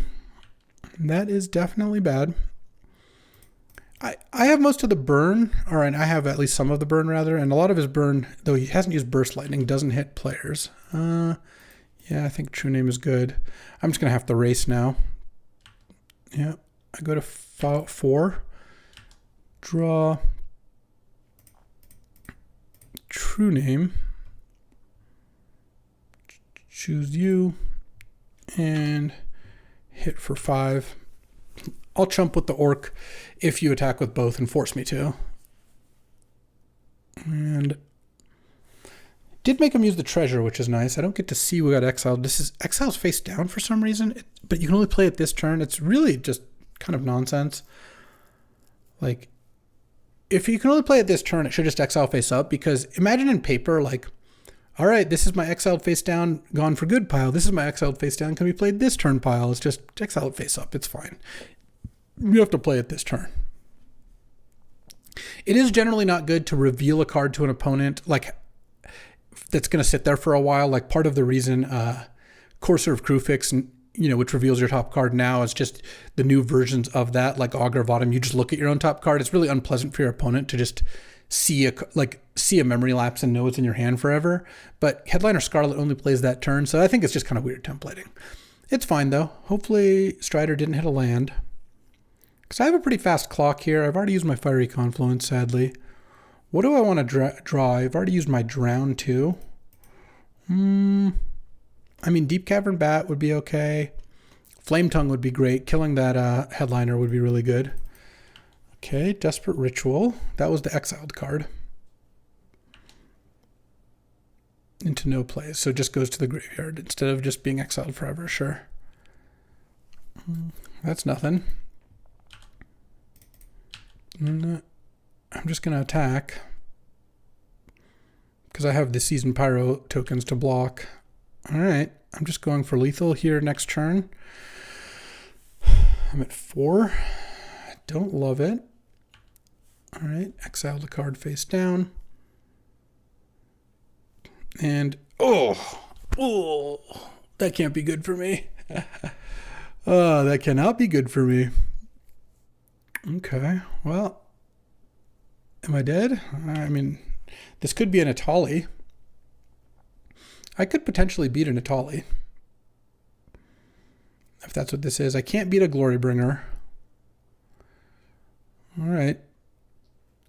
That is definitely bad. I have most of the burn, or I have at least some of the burn rather, and a lot of his burn, though he hasn't used Burst Lightning, doesn't hit players. Yeah, I think True Name is good. I'm just going to have to race now. Yeah, I go to 4. Draw. True Name. Choose you. And hit for 5. I'll chump with the Orc if you attack with both and force me to. And did make him use the treasure, which is nice. I don't get to see we got exiled. This is exile's face down for some reason, but you can only play it this turn. It's really just kind of nonsense. Like, if you can only play it this turn, it should just exile face up, because imagine in paper, like, all right, this is my exiled face down, gone for good pile. This is my exiled face down, can be played this turn pile. It's just exiled face up. It's fine. You have to play it this turn. It is generally not good to reveal a card to an opponent, like, that's going to sit there for a while. Like, part of the reason Courser of Crewfix, which reveals your top card now, is just the new versions of that, like Augur of Autumn. You just look at your own top card. It's really unpleasant for your opponent to just see a memory lapse and know it's in your hand forever. But Headliner Scarlet only plays that turn, so I think it's just kind of weird templating. It's fine though. Hopefully Strider didn't hit a land, because I have a pretty fast clock here. I've already used my Fiery Confluence, sadly. What do I want to draw? I've already used my Drown too. I mean, Deep Cavern Bat would be okay. Flame Tongue would be great. Killing that Headliner would be really good. Okay, Desperate Ritual. That was the exiled card. Into no place, so it just goes to the graveyard instead of just being exiled forever, sure. That's nothing. I'm just going to attack, because I have the Season Pyro tokens to block. All right, I'm just going for lethal here next turn. I'm at 4. I don't love it. All right, exile the card face down. And, oh, that can't be good for me. Oh, that cannot be good for me. Okay, well, am I dead? I mean, this could be an Atali. I could potentially beat an Atali, if that's what this is. I can't beat a Glorybringer. All right.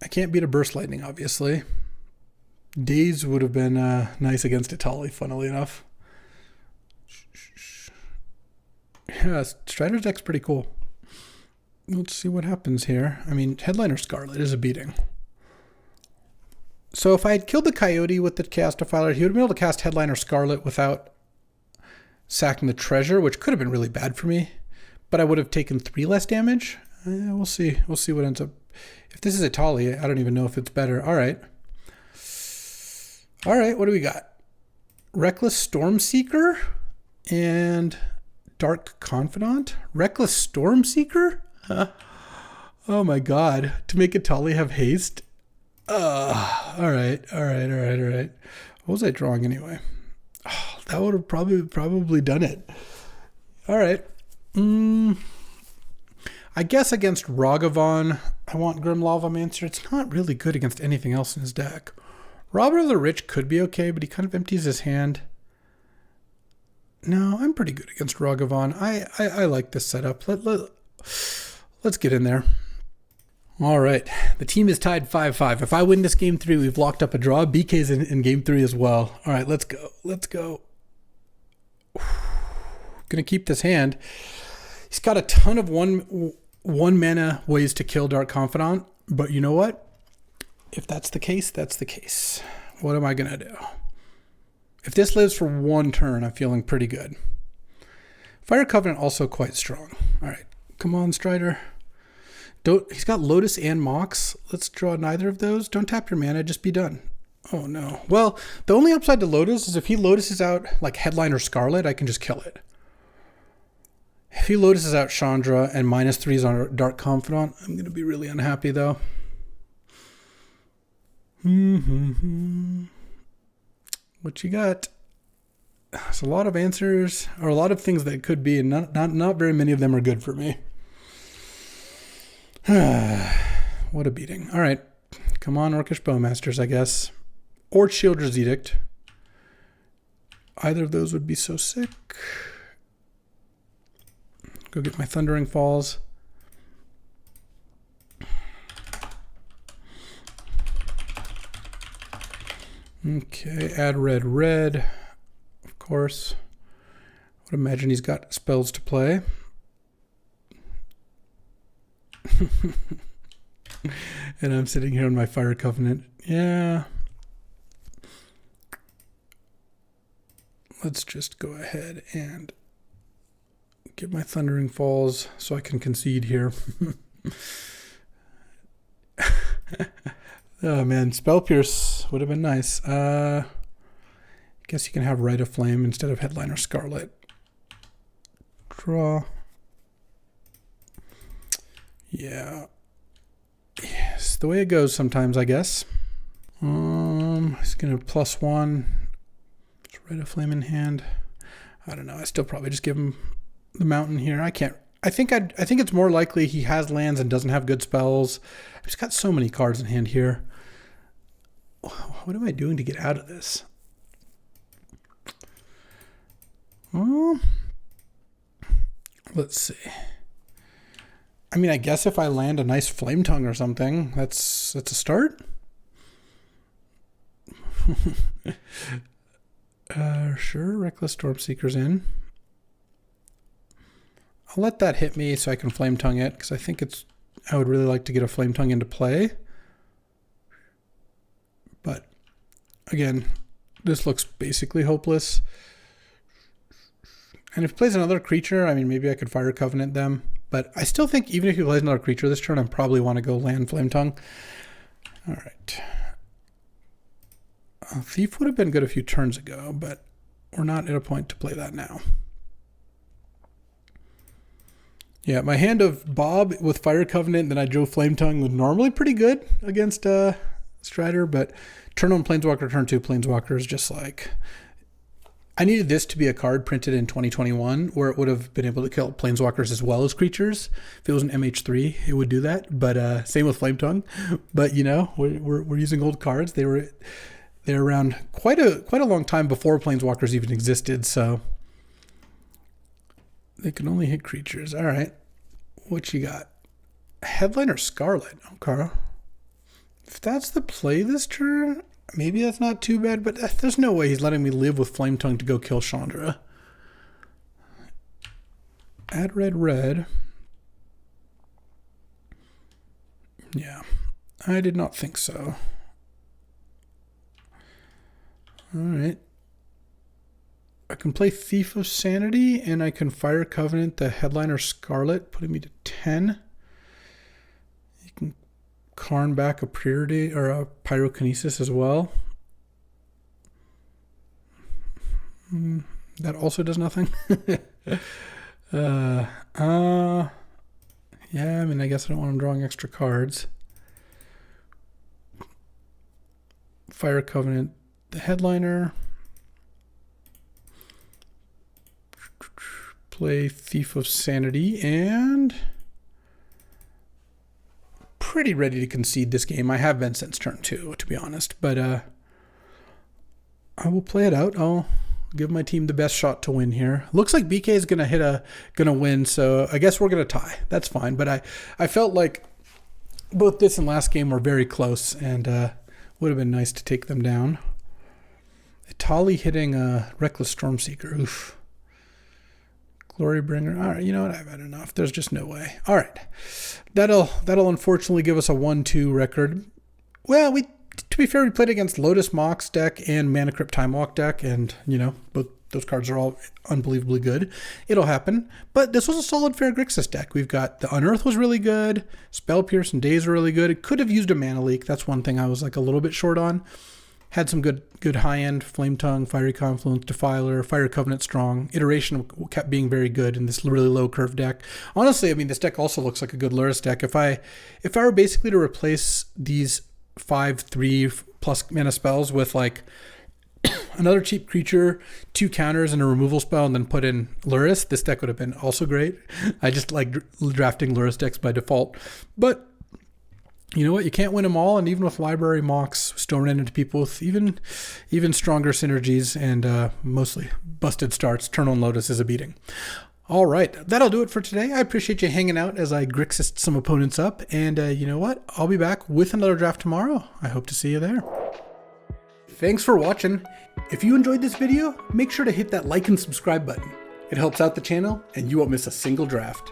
I can't beat a Burst Lightning, obviously. Daze would have been nice against Atali, funnily enough. Yeah, Strider's deck's pretty cool. Let's see what happens here. I mean, Headliner Scarlet is a beating. So if I had killed the Coyote with the Chaos Defiler, he would have been able to cast Headliner Scarlet without sacking the treasure, which could have been really bad for me. But I would have taken 3 less damage. We'll see. We'll see what ends up. If this is a Tali, I don't even know if it's better. All right. All right, what do we got? Reckless Stormseeker and Dark Confidant? Reckless Stormseeker? Oh my god. To make a Tali have haste? Alright. What was I drawing anyway? Oh, that would have probably done it. Alright. I guess against Ragavan, I want Grim Lavamancer. It's not really good against anything else in his deck. Robber of the Rich could be okay, but he kind of empties his hand. No, I'm pretty good against Ragavan. I like this setup. Let's get in there. All right. The team is tied 5-5. If I win this game 3, we've locked up a draw. BK's in game 3 as well. All right, let's go. Let's go. Gonna keep this hand. He's got a ton of one mana ways to kill Dark Confidant, but you know what? If that's the case, that's the case. What am I gonna do? If this lives for 1 turn, I'm feeling pretty good. Fire Covenant also quite strong. All right, come on, Strider. He's got Lotus and Mox. Let's draw neither of those. Don't tap your mana, just be done. Oh no. Well, the only upside to Lotus is if he Lotuses out like Headliner Scarlet, I can just kill it. If he Lotuses out Chandra and -3s on Dark Confidant, I'm going to be really unhappy though. What you got? There's a lot of answers, or a lot of things that could be, and not very many of them are good for me. What a beating. All right. Come on, Orcish Bowmasters, I guess. Or Children's Edict. Either of those would be so sick. Go get my Thundering Falls. Okay, add red. Of course. I would imagine he's got spells to play. And I'm sitting here on my Fire Covenant. Yeah. Let's just go ahead and get my Thundering Falls so I can concede here. Oh man, Spell Pierce would have been nice. I guess you can have Rite of Flame instead of Headliner Scarlet. Draw. Yeah. Yes, the way it goes sometimes, I guess. He's gonna +1. Rite of Flame in hand. I don't know. I still probably just give him the mountain here. I think it's more likely he has lands and doesn't have good spells. He's got so many cards in hand here. What am I doing to get out of this? Let's see. I mean, I guess if I land a nice Flame Tongue or something, that's a start. Sure, Reckless Stormseeker's in. I'll let that hit me so I can Flame Tongue it, because I would really like to get a Flame Tongue into play. But again, this looks basically hopeless. And if he plays another creature, I mean, maybe I could Fire Covenant them. But I still think even if he plays another creature this turn, I probably want to go land Flame Tongue. All right. Thief would have been good a few turns ago, but we're not at a point to play that now. Yeah, my hand of Bob with Fire Covenant, then I drew Flame Tongue was normally pretty good against Strider, but turn 1 Planeswalker, turn 2 Planeswalker is just like... I needed this to be a card printed in 2021 where it would have been able to kill Planeswalkers as well as creatures. If it was an MH3, it would do that, but same with Flame Tongue. But, you know, we're using old cards. They're around quite a long time before Planeswalkers even existed, so... They can only hit creatures. All right. What you got? Headliner Scarlet. Okay. If that's the play this turn, maybe that's not too bad, but there's no way he's letting me live with Flame Tongue to go kill Chandra. add red, red. Yeah, I did not think so. All right. I can play Thief of Sanity, and I can Fire Covenant the Headliner Scarlet, putting me to 10. You can Karn back a Purity or a Pyrokinesis as well. That also does nothing. Yeah, I mean, I guess I don't want him drawing extra cards. Fire Covenant the Headliner. Play Thief of Sanity, and pretty ready to concede this game. I have been since turn 2, to be honest, but I will play it out. I'll give my team the best shot to win here. Looks like BK is gonna win, so I guess we're gonna tie. That's fine, but I felt like both this and last game were very close, and would have been nice to take them down. Itali hitting a Reckless Stormseeker. Oof. Glorybringer. All right, you know what? I've had enough. There's just no way. All right, that'll unfortunately give us a 1-2 record. Well, to be fair, we played against Lotus Mox deck and Mana Crypt Time Walk deck, and both those cards are all unbelievably good. It'll happen. But this was a solid fair Grixis deck. We've got the Unearth was really good. Spell Pierce and Daze are really good. It could have used a Mana Leak. That's one thing I was like a little bit short on. Had some good high-end Flame Tongue, Fiery Confluence, Defiler, Fire Covenant Strong. Iteration kept being very good in this really low curve deck. Honestly, I mean, this deck also looks like a good Luris deck. If I were basically to replace these 5/3+ mana spells with like another cheap creature, 2 counters, and a removal spell, and then put in Luris, this deck would have been also great. I just like drafting Luris decks by default. But you know what? You can't win them all, and even with Library Mox, still run into people with even stronger synergies and mostly busted starts. Turn on Lotus is a beating. All right, that'll do it for today. I appreciate you hanging out as I Grixis some opponents up, and you know what? I'll be back with another draft tomorrow. I hope to see you there. Thanks for watching. If you enjoyed this video, make sure to hit that like and subscribe button. It helps out the channel, and you won't miss a single draft.